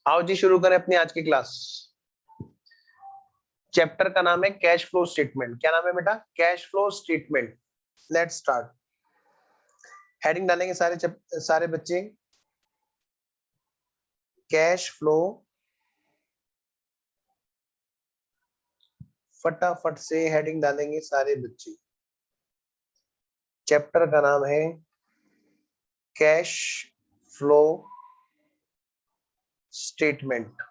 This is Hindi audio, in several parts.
आओ जी शुरू करें अपनी आज की क्लास। चैप्टर का नाम है कैश फ्लो स्टेटमेंट। क्या नाम है बेटा? Cash flow statement. Let's start. Heading डालेंगे सारे बच्चे। कैश फ्लो, फटाफट से हेडिंग डालेंगे सारे बच्चे। चैप्टर का नाम है कैश फ्लो स्टेटमेंट।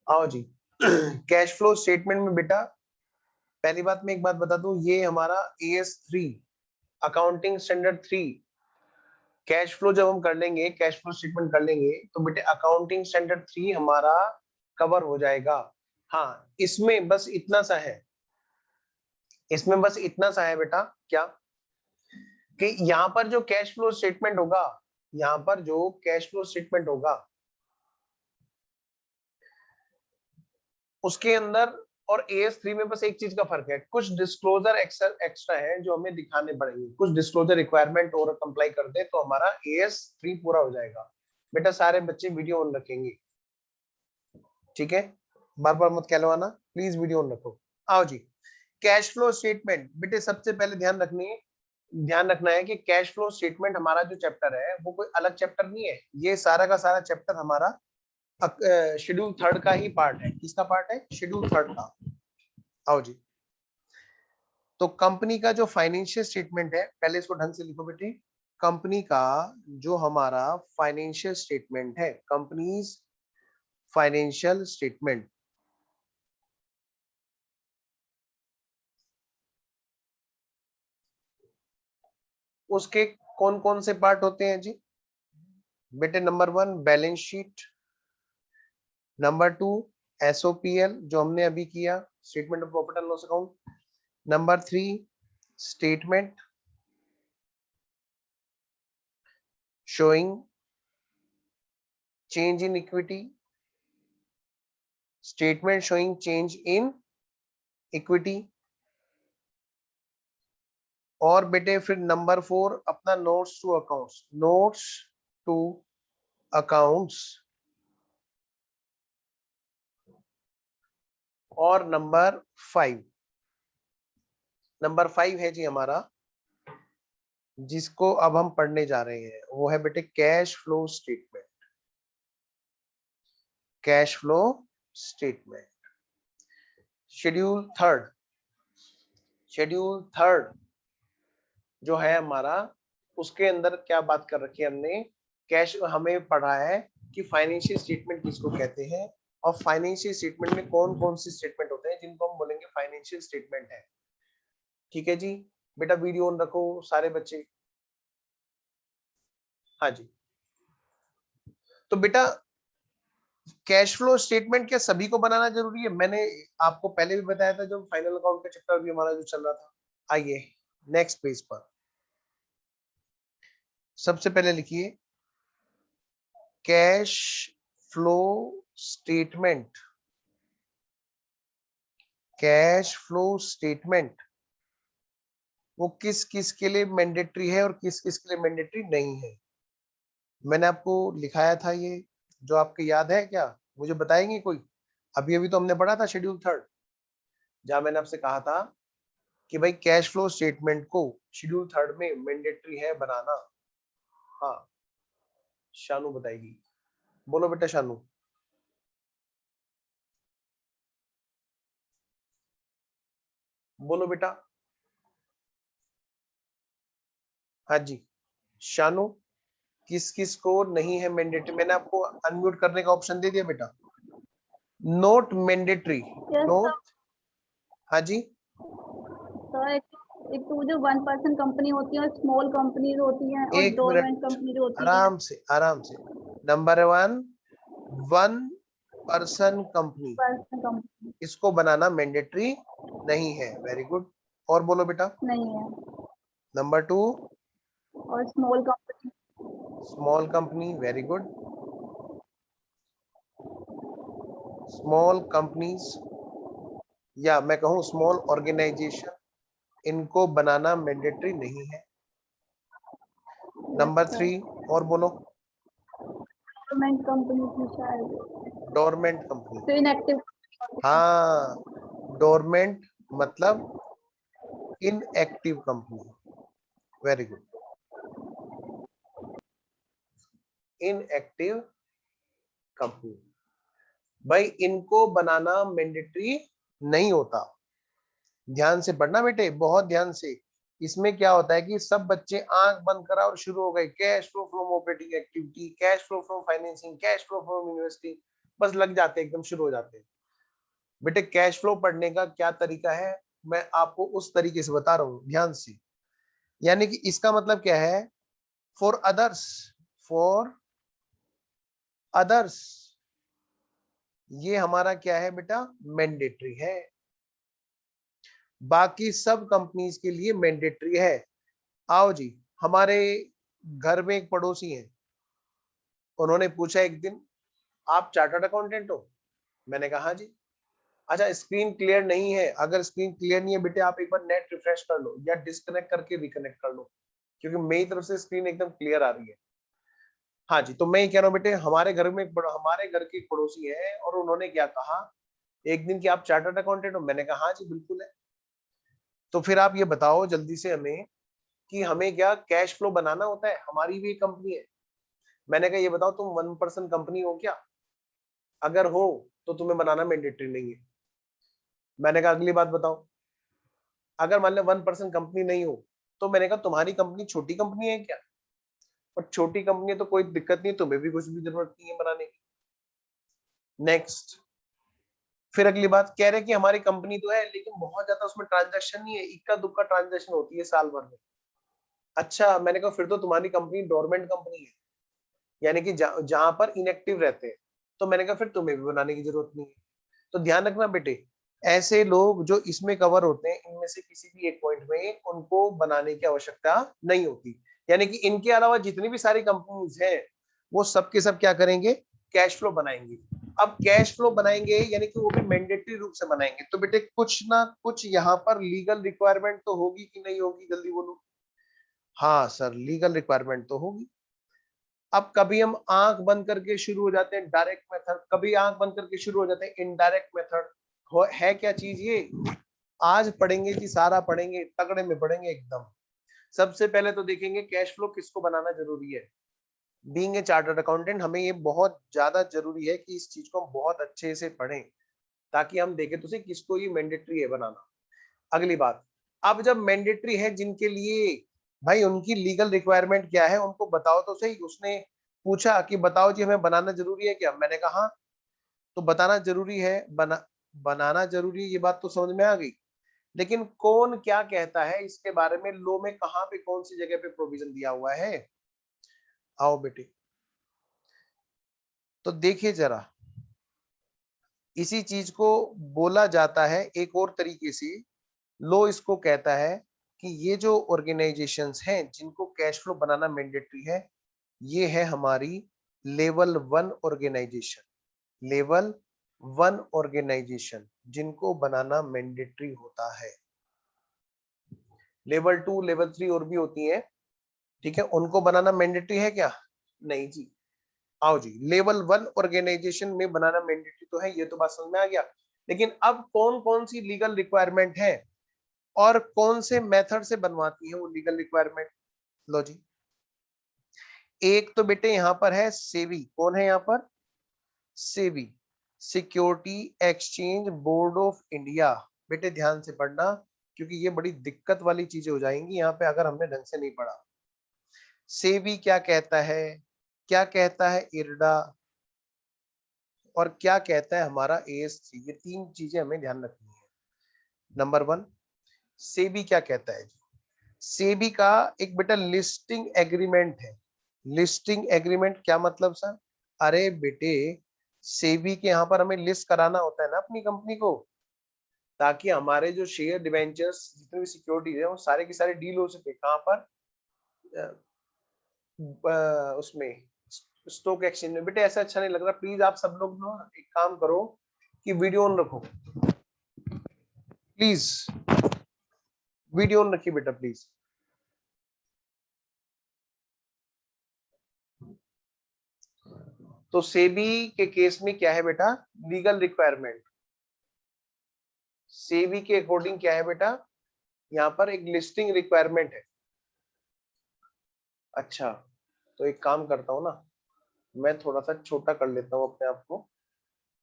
आओ जी। कैश फ्लो स्टेटमेंट में बेटा पहली बात मैं एक बात बता दूं, ये हमारा AS3 accounting standard 3 cash flow जब हम कर लेंगे, कैश फ्लो स्टेटमेंट कर लेंगे तो बेटे अकाउंटिंग स्टैंडर्ड 3 हमारा कवर हो जाएगा। हाँ, इसमें बस इतना सा है, इसमें बस इतना सा है बेटा, क्या कि यहाँ पर जो कैश फ्लो स्टेटमेंट होगा, यहाँ पर जो कैश फ्लो स्टेटमेंट होगा उसके अंदर और AS3 में बस एक चीज का फर्क है, कुछ डिस्क्लोजर एक्स्ट्रा है जो हमें दिखाने पड़ेंगे। कुछ डिस्क्लोजर रिक्वायरमेंट और कंप्लाई कर दे तो हमारा AS3 पूरा हो जाएगा। बेटा सारे बच्चे वीडियो ऑन रखेंगे, ठीक है? बार बार मत कहलवाना, प्लीज वीडियो ऑन रखो। आओ जी, कैश फ्लो स्टेटमेंट। बेटे सबसे पहले ध्यान रखना है कि कैश फ्लो स्टेटमेंट हमारा जो चैप्टर है वो कोई अलग चैप्टर नहीं है। ये सारा का सारा चैप्टर हमारा शेड्यूल 3 का ही पार्ट है। किसका पार्ट है? शेड्यूल 3 का। आओ जी, तो कंपनी का जो फाइनेंशियल स्टेटमेंट है, पहले इसको ढंग से लिखो बेटे। कंपनी का जो हमारा फाइनेंशियल स्टेटमेंट है, कंपनीज फाइनेंशियल स्टेटमेंट, उसके कौन कौन से पार्ट होते हैं जी? बेटे number 1 balance sheet, number 2 SOPL जो हमने अभी किया, statement of profit and loss account, number 3 statement showing change in equity, statement showing change in equity, और बेटे फिर नंबर 4 अपना notes to accounts, notes to accounts, और नंबर 5 है जी हमारा, जिसको अब हम पढ़ने जा रहे हैं, वो है बेटे cash flow statement. Cash flow statement schedule third जो है हमारा, उसके अंदर क्या बात कर रखी है हमने? कैश, हमें पढ़ा है कि फाइनेंशियल स्टेटमेंट किसको कहते हैं और फाइनेंशियल स्टेटमेंट में कौन कौन से स्टेटमेंट होते हैं जिनको हम बोलेंगे फाइनेंशियल स्टेटमेंट है। ठीक है जी, बेटा वीडियो ऑन रखो सारे बच्चे। हाँ जी, तो बेटा कैश फ्लो स्टेटमेंट क्या सभी को बनाना जरूरी है? मैंने आपको पहले भी बताया था जब फाइनल अकाउंट का चैप्टर भी हमारा जो चल रहा था। आइए नेक्स्ट पेज पर, सबसे पहले लिखिए cash flow statement. Cash flow statement वो किस किस के लिए मैंडेटरी है और किस किस के लिए मैंडेटरी नहीं है। मैंने आपको लिखाया था ये, जो आपको याद है क्या? मुझे बताएंगे कोई? अभी अभी तो हमने पढ़ा था शेड्यूल 3 जहां मैंने आपसे कहा था कि भाई कैश फ्लो स्टेटमेंट को शेड्यूल 3 में मैंडेटरी है बनाना। हाँ, शानू बताएगी। बोलो बेटा शानू। बोलो बेटा। हाँ जी शानू, किस किस को नहीं है मैंडेटरी? मैंने आपको अनम्यूट करने का ऑप्शन दे दिया बेटा। Note mandatory, note. हाँ जी, सर एक तो जो 1% कंपनी होती है और स्मॉल कंपनीज होती हैं और एक डोरमेंट मिनट, कंपनीज होती हैं। आराम से। Number 1 person company, person company इसको बनाना मैंडेटरी नहीं है। Very good. और बोलो बेटा। नहीं है। नंबर 2 और small company small company, very good. Small companies, या मैं कहूं स्मॉल ऑर्गेनाइजेशन, इनको बनाना मैंडेटरी नहीं है। नंबर 3 और बोलो। गवर्नमेंट कंपनी थी शायद, डोरमेंट कंपनी। तो इनएक्टिव। हाँ, डोरमेंट मतलब inactive company. Very good, inactive company. भाई इनको बनाना मैंडेटरी नहीं होता। ध्यान से पढ़ना बेटे, बहुत ध्यान से। इसमें क्या होता है कि सब बच्चे आंख बंद करा और शुरू हो गए, cash flow from operating activity, cash flow from financing, cash flow from investing, बस लग जाते हैं, एकदम शुरू हो जाते हैं। बेटे कैश फ्लो पढ़ने का क्या तरीका है, मैं आपको उस तरीके से बता रहा हूं, ध्यान से। यानी कि इसका मतलब क्या है, फॉर अदर्स, फॉर अदर्स, ये हमारा क्या है बेटा, मैंडेटरी है। बाकी सब कंपनीज के लिए मैंडेटरी है। आओ जी, हमारे घर में एक पड़ोसी हैं, उन्होंने पूछा एक दिन, आप चार्टर्ड अकाउंटेंट हो? मैंने कहा हाँ जी। अच्छा, स्क्रीन क्लियर नहीं है? अगर स्क्रीन क्लियर नहीं है बेटे, आप एक बार नेट रिफ्रेश कर लो या डिस्कनेक्ट करके रिकनेक्ट कर लो, क्योंकि मेरी तरफ से स्क्रीन एकदम क्लियर आ रही है। हाँ जी, तो मैं ये कह रहा हूँ बेटे, हमारे घर में हमारे घर के एक पड़ोसी है, और उन्होंने क्या कहा एक दिन कि आप चार्टर्ड अकाउंटेंट हो? मैंने कहा हाँ जी बिल्कुल है। तो फिर आप ये बताओ जल्दी से हमें कि हमें क्या कैश फ्लो बनाना होता है? हमारी भी एक कंपनी है। मैंने कहा ये बताओ, तुम 1% कंपनी हो क्या? अगर हो तो तुम्हें बनाना मैंडेटरी नहीं है। मैंने कहा अगली बात बताओ, अगर मान लो 1% कंपनी नहीं हो, तो मैंने कहा तुम्हारी कंपनी छोटी कंपनी है क्या? और छोटी कंपनी है तो कोई दिक्कत नहीं है, तुम्हें भी कुछ भी जरूरत नहीं है बनाने की। नेक्स्ट, फिर अगली बात कह रहे कि हमारी कंपनी तो है, लेकिन बहुत ज्यादा उसमें ट्रांजैक्शन नहीं है, इक्का दुक्का ट्रांजैक्शन होती है साल भर में। अच्छा, मैंने कहा फिर तो तुम्हारी कंपनी डोरमेंट कंपनी है, यानी कि जहां पर इनएक्टिव रहते हैं। तो मैंने कहा फिर तुम्हें भी बनाने की जरूरत नहीं है। तो ध्यान रखना बेटे, ऐसे लोग जो इसमें कवर होते हैं, इनमें से किसी भी एक पॉइंट में उनको बनाने की आवश्यकता नहीं होती। यानी कि इनके अलावा जितनी भी सारी कंपनीज हैं, वो सब के सब क्या करेंगे, कैश फ्लो बनाएंगे। अब कैश फ्लो बनाएंगे यानी कि वो भी मैंडेटरी रूप से बनाएंगे, तो बेटे कुछ ना कुछ यहाँ पर लीगल रिक्वायरमेंट तो होगी कि नहीं होगी, जल्दी बोलो। हाँ सर, लीगल रिक्वायरमेंट तो होगी। अब कभी हम आंख बंद करके शुरू हो जाते हैं डायरेक्ट मेथड, कभी आंख बंद करके शुरू हो जाते हैं इनडायरेक्ट मेथड। है क्या चीज ये, आज पढ़ेंगे जी, सारा पढ़ेंगे, तगड़े में पढ़ेंगे एकदम। सबसे पहले तो देखेंगे कैश फ्लो किसको बनाना जरूरी है। बीइंग ए चार्टर्ड अकाउंटेंट हमें ये बहुत ज्यादा जरूरी है कि इस चीज को हम बहुत अच्छे से पढ़ें, ताकि हम देखें तो किसको ये मैंडेटरी है बनाना। अगली बात, अब जब मैंडेटरी है जिनके लिए, भाई उनकी लीगल रिक्वायरमेंट क्या है उनको बताओ तो सही। उसने पूछा कि बताओ जी हमें बनाना जरूरी है क्या? मैंने कहा हाँ। तो बताना जरूरी है, बनाना जरूरी है, ये बात तो समझ में आ गई। लेकिन कौन क्या कहता है इसके बारे में, लो में कहां पे कौन सी जगह पे प्रोविजन दिया हुआ है? आओ बेटे, तो देखिए जरा, इसी चीज को बोला जाता है एक और तरीके से, लो इसको कहता है कि ये जो ऑर्गेनाइजेशंस हैं जिनको कैश फ्लो बनाना मैंडेटरी है, ये है हमारी लेवल 1 ऑर्गेनाइजेशन। लेवल 1 ऑर्गेनाइजेशन जिनको बनाना मैंडेटरी होता है। लेवल 2 लेवल 3 और भी होती हैं, ठीक है, उनको बनाना मैंडेटरी है क्या? नहीं जी। आओ जी, लेवल 1 ऑर्गेनाइजेशन में बनाना मैंडेटरी तो है, ये तो बात समझ में आ गया। लेकिन अब कौन कौन सी लीगल रिक्वायरमेंट है और कौन से मेथड से बनवाती है वो लीगल रिक्वायरमेंट? लो जी, एक तो बेटे यहां पर है सेबी। कौन है यहाँ पर? SEBI, security exchange board of India. बेटे ध्यान से पढ़ना, क्योंकि ये बड़ी दिक्कत वाली चीजें हो जाएंगी यहाँ पे अगर हमने ढंग से नहीं पढ़ा। सेबी क्या कहता है, क्या कहता है इरडा, और क्या कहता है हमारा AS3, ये तीन चीजें हमें ध्यान रखनी है। नंबर 1, सेबी क्या कहता है? सेबी का एक बेटा लिस्टिंग एग्रीमेंट है। लिस्टिंग एग्रीमेंट क्या मतलब सर? अरे बेटे, सेबी के यहाँ पर हमें लिस्ट कराना होता है ना अपनी कंपनी को, ताकि हमारे जो शेयर डिवेंचर्स जितने भी सिक्योरिटीज है वो सारे की सारे डील हो सके। कहाँ पर? उसमें स्टॉक एक्सचेंज में। बेटे ऐसा अच्छा नहीं लग रहा, प्लीज आप सब लोग ना एक काम करो कि वीडियो ऑन रखो, प्लीज वीडियो ऑन रखिए बेटा प्लीज। तो सेबी के केस में क्या है बेटा, लीगल रिक्वायरमेंट। सेबी के अकॉर्डिंग क्या है बेटा, यहाँ पर एक लिस्टिंग रिक्वायरमेंट है। अच्छा, तो एक काम करता हूँ ना, मैं थोड़ा सा छोटा कर लेता हूँ अपने आप को,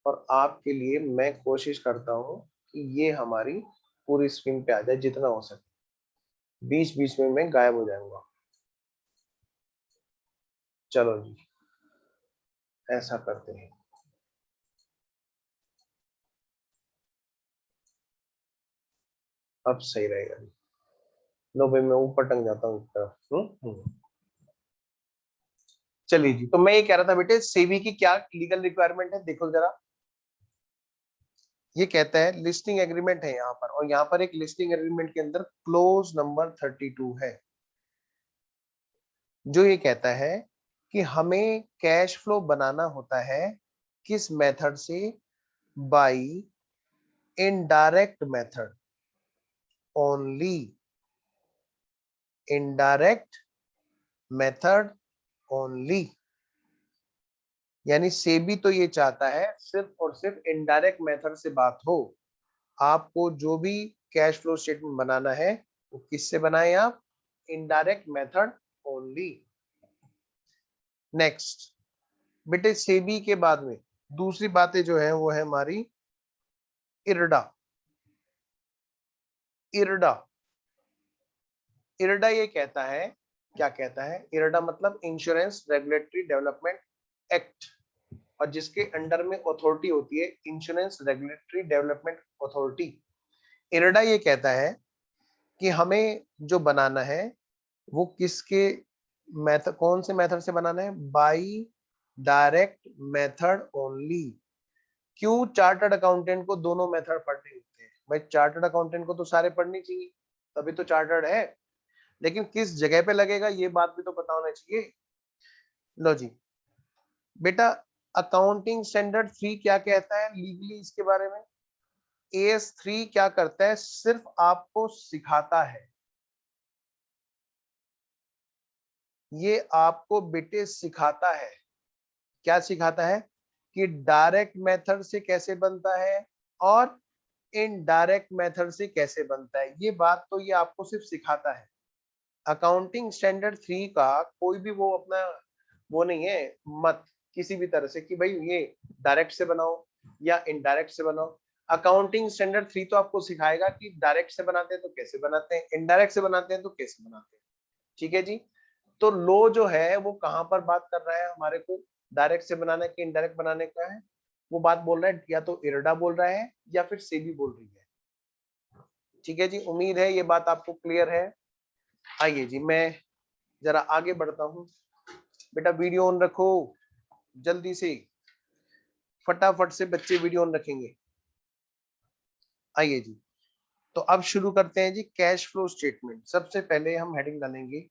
और आपके लिए मैं कोशिश करता हूँ कि ये हमारी पूरी स्क्रीन पे आ जाए जितना हो सके। बीच बीच में मैं गायब हो जाऊंगा। चलो जी, ऐसा करते हैं। अब सही रहेगा जी। लो भाई, मैं ऊपर टंग जाता हूँ एक तरफ। चलिए जी, तो मैं ये कह रहा था बेटे, सेबी की क्या लीगल रिक्वायरमेंट है, देखो जरा। ये कहता है लिस्टिंग एग्रीमेंट है यहाँ पर, और यहाँ पर एक लिस्टिंग एग्रीमेंट के अंदर क्लोज नंबर 32 है, जो ये कहता है कि हमें कैश फ्लो बनाना होता है किस मेथड से, by indirect method only. Indirect method only, यानी सेबी तो ये चाहता है सिर्फ और सिर्फ इनडायरेक्ट मेथड से बात हो। आपको जो भी कैश फ्लो स्टेटमेंट बनाना है वो किससे बनाए आप, इनडायरेक्ट मेथड ओनली। नेक्स्ट बेटे, सेबी के बाद में दूसरी बातें जो है वो है हमारी इरडा। इरडा, इरडा ये कहता है, क्या कहता है, इरडा मतलब इंश्योरेंस रेगुलेटरी डेवलपमेंट एक्ट, और जिसके अंडर में अथॉरिटी होती है insurance regulatory development authority. IRDA ये कहता है कि हमें जो बनाना है वो किसके मेथड, कौन से मेथड से बनाना है, बाय डायरेक्ट मेथड ओनली। क्यों चार्टर्ड अकाउंटेंट को दोनों मेथड पढ़ने होते हैं भाई, चार्टर्ड अकाउंटेंट को तो सारे पढ़ने चाहिए, तभी तो चार्टर्ड है, लेकिन किस जगह पे लगेगा ये बात भी तो पता होना चाहिए। लो जी बेटा, अकाउंटिंग स्टैंडर्ड 3 क्या कहता है लीगली इसके बारे में। AS3 क्या करता है, सिर्फ आपको सिखाता है, ये आपको बेटे सिखाता है। क्या सिखाता है, कि डायरेक्ट मेथड से कैसे बनता है और इनडायरेक्ट मेथड से कैसे बनता है, ये बात तो ये आपको सिर्फ सिखाता है। अकाउंटिंग स्टैंडर्ड 3 का कोई भी वो अपना वो नहीं है मत किसी भी तरह से कि भाई ये डायरेक्ट से बनाओ या इनडायरेक्ट से बनाओ। अकाउंटिंग स्टैंडर्ड 3 तो आपको सिखाएगा कि डायरेक्ट से बनाते हैं तो कैसे बनाते हैं, इनडायरेक्ट से बनाते हैं तो कैसे बनाते हैं। ठीक है जी। तो लो जो है वो कहां पर बात कर रहा है, हमारे को डायरेक्ट से बनाने के इनडायरेक्ट बनाने का है, वो बात बोल रहा है या तो इरडा बोल रहा है या फिर सेबी बोल रही है। ठीक है जी, उम्मीद है ये बात आपको क्लियर है। आइए जी, मैं जरा आगे बढ़ता हूँ। बेटा वीडियो ऑन रखो जल्दी से, फटाफट से बच्चे वीडियो ऑन रखेंगे। आइए जी, तो अब शुरू करते हैं जी कैश फ्लो स्टेटमेंट। सबसे पहले हम हेडिंग डालेंगे।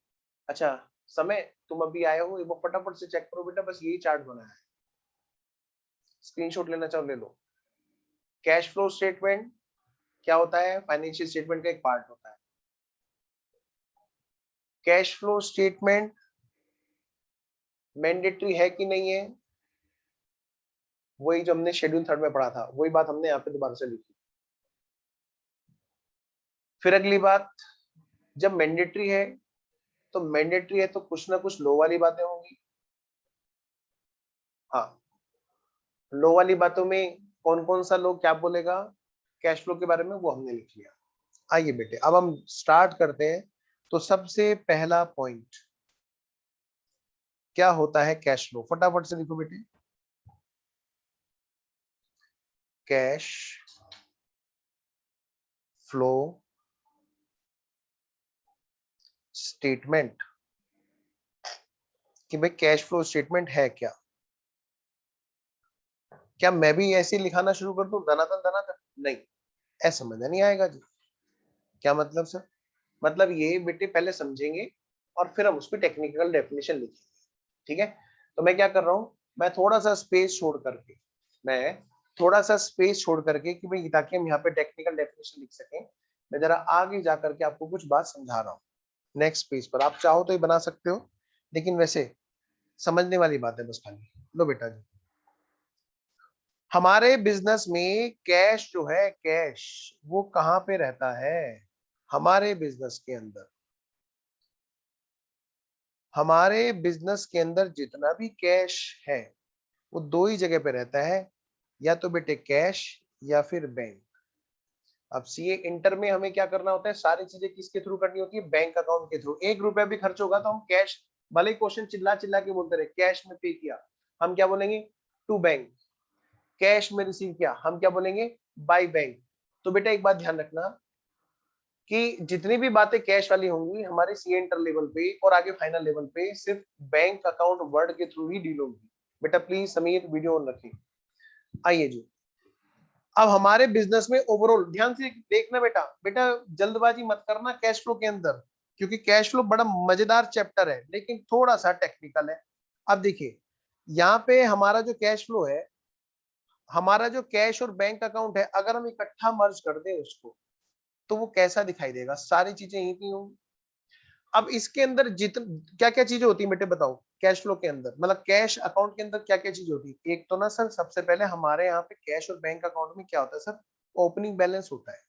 अच्छा समय, तुम अभी आए हो, वो फटाफट से चेक करो बेटा, बस यही चार्ट बना है, स्क्रीनशॉट लेना चाहो ले लो। कैश फ्लो स्टेटमेंट क्या होता है, फाइनेंशियल स्टेटमेंट का एक पार्ट होता है। कैश फ्लो स्टेटमेंट मैंडेटरी है कि नहीं है, वही जो हमने शेड्यूल 3 में पढ़ा था, वही बात हमने यहाँ पे दोबारा से लिखी। फिर अगली बात, जब मैंडेटरी है तो मैंडेटरी है तो कुछ ना कुछ लो वाली बातें होंगी। हाँ, लो वाली बातों में कौन कौन सा लो क्या बोलेगा कैश फ्लो के बारे में, वो हमने लिख लिया। आइए बेटे, अब हम स्टार्ट करते हैं। तो सबसे पहला पॉइंट क्या होता है कैश फ्लो, फटाफट से लिखो बेटे। कैश फ्लो स्टेटमेंट, कि भाई कैश फ्लो स्टेटमेंट है क्या। क्या मैं भी ऐसे लिखाना शुरू कर दूं धनाधन धनाधन, नहीं, ऐसा मजा नहीं आएगा जी। क्या मतलब सर, मतलब ये बेटे पहले समझेंगे और फिर हम उसकी टेक्निकल डेफिनेशन लिखेंगे। ठीक है, तो मैं क्या कर रहा हूँ, मैं थोड़ा सा स्पेस छोड़ करके, मैं थोड़ा सा स्पेस छोड़ करके कि भाई ताकि हम यहाँ पे टेक्निकल डेफिनेशन लिख सकें, मैं जरा आगे जाकर के आपको कुछ बात समझा रहा हूँ। नेक्स्ट पेज पर आप चाहो तो ये बना सकते हो, लेकिन वैसे समझने वाली बात है बस खाली। लो बेटा जी, हमारे बिजनेस में कैश जो है, कैश वो कहां पे रहता है? हमारे बिजनेस के अंदर, हमारे बिजनेस के अंदर जितना भी कैश है वो दो ही जगह पे रहता है, या तो बेटे कैश या फिर बैंक। अब सीए इंटर में हमें क्या करना होता है, सारी चीजें किसके थ्रू करनी होती है? बैंक अकाउंट के थ्रू। 1 रुपया भी खर्च होगा तो हम कैश, भले ही क्वेश्चन चिल्ला चिल्ला के बोलते रहे कैश में पे किया, हम क्या बोलेंगे? To bank. कैश में रिसीव किया, हम क्या बोलेंगे? By bank. तो बेटा एक बात ध्यान रखना कि जितनी भी बातें कैश वाली होंगी हमारे सी इंटर लेवल पे और आगे फाइनल लेवल पे सिर्फ बैंक अकाउंट वर्ड के थ्रू ही डील होगी। बेटा प्लीज समीर वीडियो ऑन रखें। आइए जी, अब हमारे बिजनेस में ओवरऑल ध्यान से देखना बेटा, बेटा जल्दबाजी मत करना कैश फ्लो के अंदर, क्योंकि कैश फ्लो बड़ा मजेदार चैप्टर है लेकिन थोड़ा सा टेक्निकल है। अब देखिए यहाँ पे हमारा जो कैश फ्लो है, हमारा जो कैश और बैंक अकाउंट है, अगर हम इकट्ठा मर्ज कर दें उसको तो वो कैसा दिखाई देगा? सारी चीजें यहीं की होंगी। अब इसके अंदर जितन क्या क्या चीजें होती है बेटे बताओ कैश फ्लो के अंदर, मतलब कैश अकाउंट के अंदर क्या क्या चीजें होती है? एक तो ना सर सबसे पहले हमारे यहाँ पे कैश और बैंक अकाउंट में क्या होता है सर? ओपनिंग बैलेंस होता है,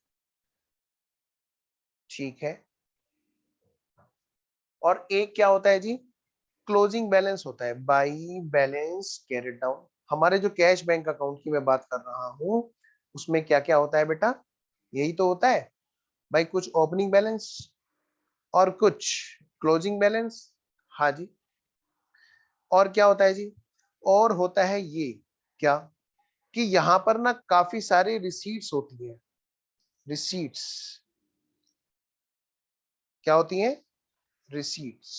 ठीक है। और एक क्या होता है जी? क्लोजिंग बैलेंस होता है, बाई बैलेंस कैरिड डाउन। हमारे जो कैश बैंक अकाउंट की मैं बात कर रहा हूं उसमें क्या क्या होता है बेटा? यही तो होता है भाई, कुछ ओपनिंग बैलेंस और कुछ क्लोजिंग बैलेंस। हाँ जी। और क्या होता है जी? और होता है ये क्या, कि यहाँ पर ना काफी सारी रिसीट्स होती हैं। रिसीट्स क्या होती हैं? रिसीट्स।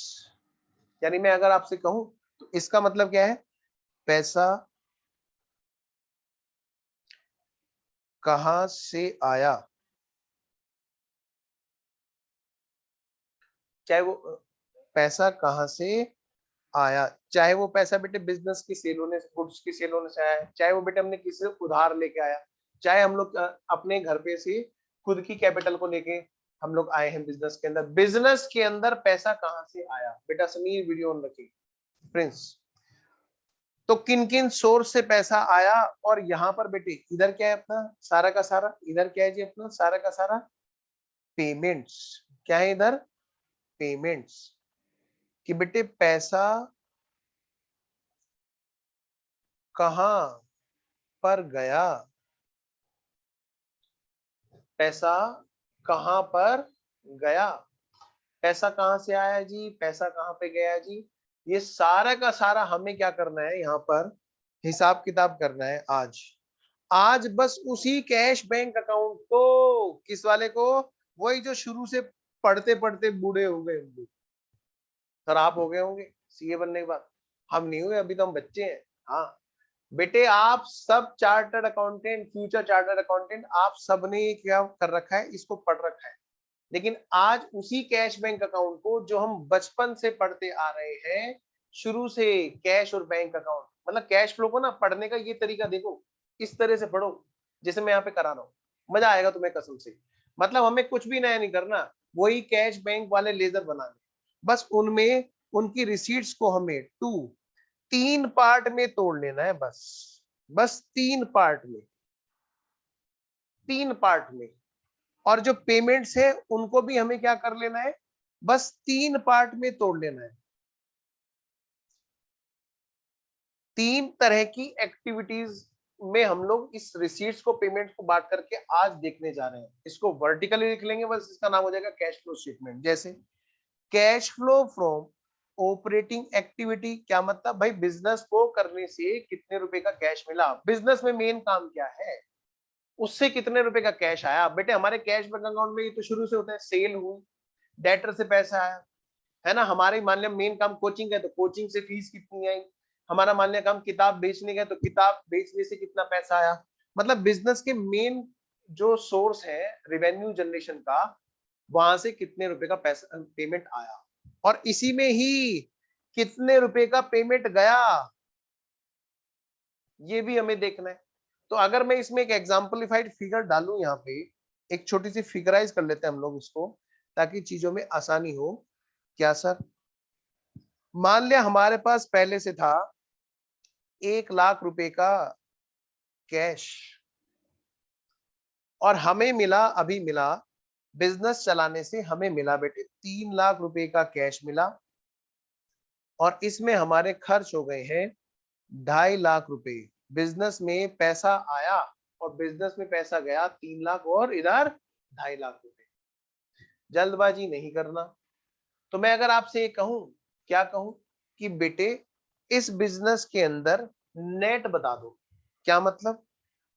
यानी मैं अगर आपसे कहूं तो इसका मतलब क्या है? पैसा कहां से आया, चाहे वो पैसा कहां से आया, चाहे वो पैसा बेटे बिजनेस की सेल होने से, गुड्स की सेल होने से आया है, चाहे वो बेटे हमने किसी से उधार लेके आया, चाहे हम लोग अपने घर पे से खुद की कैपिटल को लेके हम लोग आए हैं बिजनेस के अंदर। बिजनेस के अंदर पैसा कहां से आया बेटा? समीर वीडियो ऑन रखिए प्रिंस। तो किन किन सोर्स से पैसा आया? और यहाँ पर बेटे इधर क्या है अपना सारा का सारा, इधर क्या है जी अपना सारा का सारा? पेमेंट्स। क्या है इधर? पेमेंट्स। कि बेटे पैसा कहां पर गया, पैसा कहां पर गया, पैसा कहां से आया जी, पैसा कहां पे गया जी, ये सारा का सारा हमें क्या करना है यहाँ पर? हिसाब किताब करना है आज। आज बस उसी कैश बैंक अकाउंट को, किस वाले को? वही जो शुरू से पढ़ते पढ़ते बूढ़े हो गए होंगे, खराब हो गए होंगे सीए बनने के बाद। हम नहीं हुए, अभी तो हम बच्चे हैं। हाँ बेटे आप सब chartered accountant, future chartered accountant, आप सबने ये क्या कर रखा है? इसको पढ़ रखा है। लेकिन आज उसी कैश बैंक अकाउंट को जो हम बचपन से पढ़ते आ रहे हैं, शुरू से कैश और बैंक अकाउंट, मतलब कैश फ्लो को ना पढ़ने का ये तरीका देखो, इस तरह से पढ़ो जैसे मैं यहाँ पे करा रहा हूँ, मजा आएगा तुम्हें कसम से। मतलब हमें कुछ भी नया नहीं करना, वही कैश बैंक वाले लेजर बनाने, बस उनमें उनकी रिसीट्स को हमें तीन पार्ट में तोड़ लेना है बस। बस तीन पार्ट में, तीन पार्ट में। और जो पेमेंट्स है उनको भी हमें क्या कर लेना है? बस तीन पार्ट में तोड़ लेना है। तीन तरह की एक्टिविटीज में हम लोग इस रिसीट्स को, पेमेंट्स को बांट करके आज देखने जा रहे हैं। इसको वर्टिकली लिख लेंगे बस, इसका नाम हो जाएगा कैश फ्लो स्टेटमेंट। जैसे cash flow from operating activity, क्या मतलब भाई? बिजनेस को करने से कितने रुपए का कैश मिला, बिजनेस में मेन काम क्या है, उससे कितने रुपए का कैश आया। बेटे हमारे कैश बैंक अकाउंट में ये तो शुरू से होता है, सेल हुई, डेटर से पैसा आया, है ना। हमारे मान लिया मेन काम कोचिंग है तो कोचिंग से फीस कितनी आई, हमारा मान लिया काम किताब बेचने का तो किताब बेचने से कितना पैसा आया। मतलब बिजनेस के मेन जो सोर्स है रेवेन्यू जनरेशन का, वहां से कितने रुपए का पैसा पेमेंट आया, और इसी में ही कितने रुपए का पेमेंट गया, ये भी हमें देखना है। तो अगर मैं इसमें एक एग्जाम्पलीफाइड फिगर डालूं यहाँ पे, एक छोटी सी फिगराइज कर लेते हैं हम लोग इसको, ताकि चीजों में आसानी हो। क्या सर? मान लिया हमारे पास पहले से था 1 लाख रुपए का कैश, और हमें मिला, अभी मिला, बिजनेस चलाने से हमें मिला बेटे 3 लाख रुपए का कैश मिला, और इसमें हमारे खर्च हो गए हैं 2.5 लाख रुपए। बिजनेस में पैसा आया और बिजनेस में पैसा गया 3 लाख, और इधर 2.5 लाख रुपए। जल्दबाजी नहीं करना। तो मैं अगर आपसे ये कहूं, क्या कहूं, कि बेटे इस बिजनेस के अंदर नेट बता दो। क्या मतलब?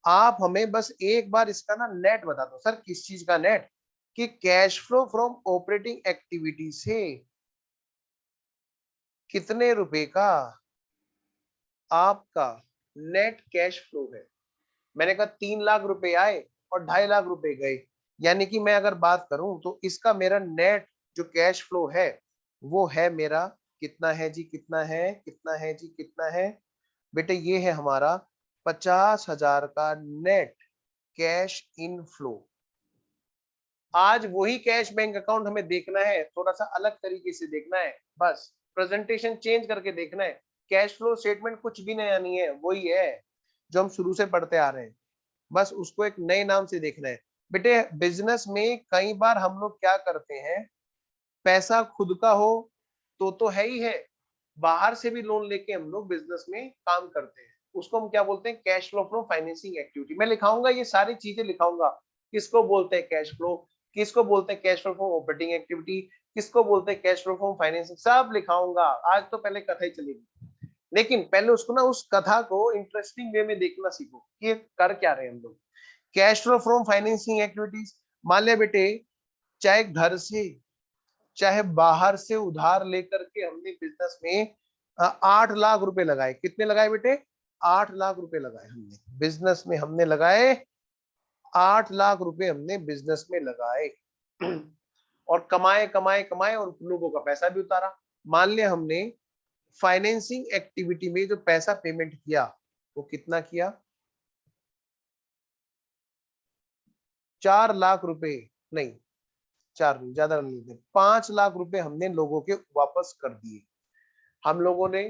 आप हमें बस एक बार इसका ना नेट बता दो। सर किस चीज का नेट? कि cash flow from operating activity से कितने रुपए का आपका नेट कैश फ्लो है। मैंने कहा 3 लाख रुपए आए और 2.5 लाख रुपए गए, यानी कि मैं अगर बात करूं तो इसका मेरा नेट जो कैश फ्लो है वो है मेरा, कितना है जी, कितना है, कितना है जी, कितना है बेटे, ये है हमारा 50,000 का नेट कैश इनफ्लो। आज वही कैश बैंक अकाउंट हमें देखना है, थोड़ा सा अलग तरीके से देखना है, बस प्रेजेंटेशन चेंज करके देखना है। कैश फ्लो स्टेटमेंट कुछ भी नया नहीं है, वही है जो हम शुरू से पढ़ते आ रहे हैं, बस उसको एक नए नाम से देखना है। बेटे बिजनेस में कई बार हम लोग क्या करते हैं, पैसा खुद का हो तो है ही है, बाहर से भी लोन लेके हम लोग बिजनेस में काम करते हैं, उसको हम क्या बोलते हैं, cash flow from financing activity. मैं लिखाऊंगा, ये सारी चीजें लिखाऊंगा, किसको बोलते हैं कैश फ्लो, किसको बोलते हैं cash flow from operating activity, किसको बोलते हैं कैश फ्लो फ्रॉम फाइनेंसिंग, सब लिखाऊंगा। आज तो पहले कथा ही चलेगी, लेकिन पहले उसको ना, उस कथा को इंटरेस्टिंग वे में देखना सीखो कि ये कर क्या रहे हैं हम लोग। Cash flow from financing activities, मान लिया बेटे चाहे घर से चाहे बाहर से उधार लेकर के हमने बिजनेस में 8 लाख रुपए लगाए। कितने लगाए बेटे? 8 लाख रुपए लगाए हमने बिजनेस में, हमने लगाए 8 लाख रुपए हमने बिजनेस में लगाए और कमाए कमाए कमाए और लोगों का पैसा भी उतारा। मान लिया हमने फाइनेंसिंग एक्टिविटी में जो पैसा पेमेंट किया वो कितना किया? 4 लाख रुपए, नहीं 4 नहीं, ज्यादा नहीं थे, 5 लाख रुपए हमने लोगों के वापस कर दिए। हम लोगों ने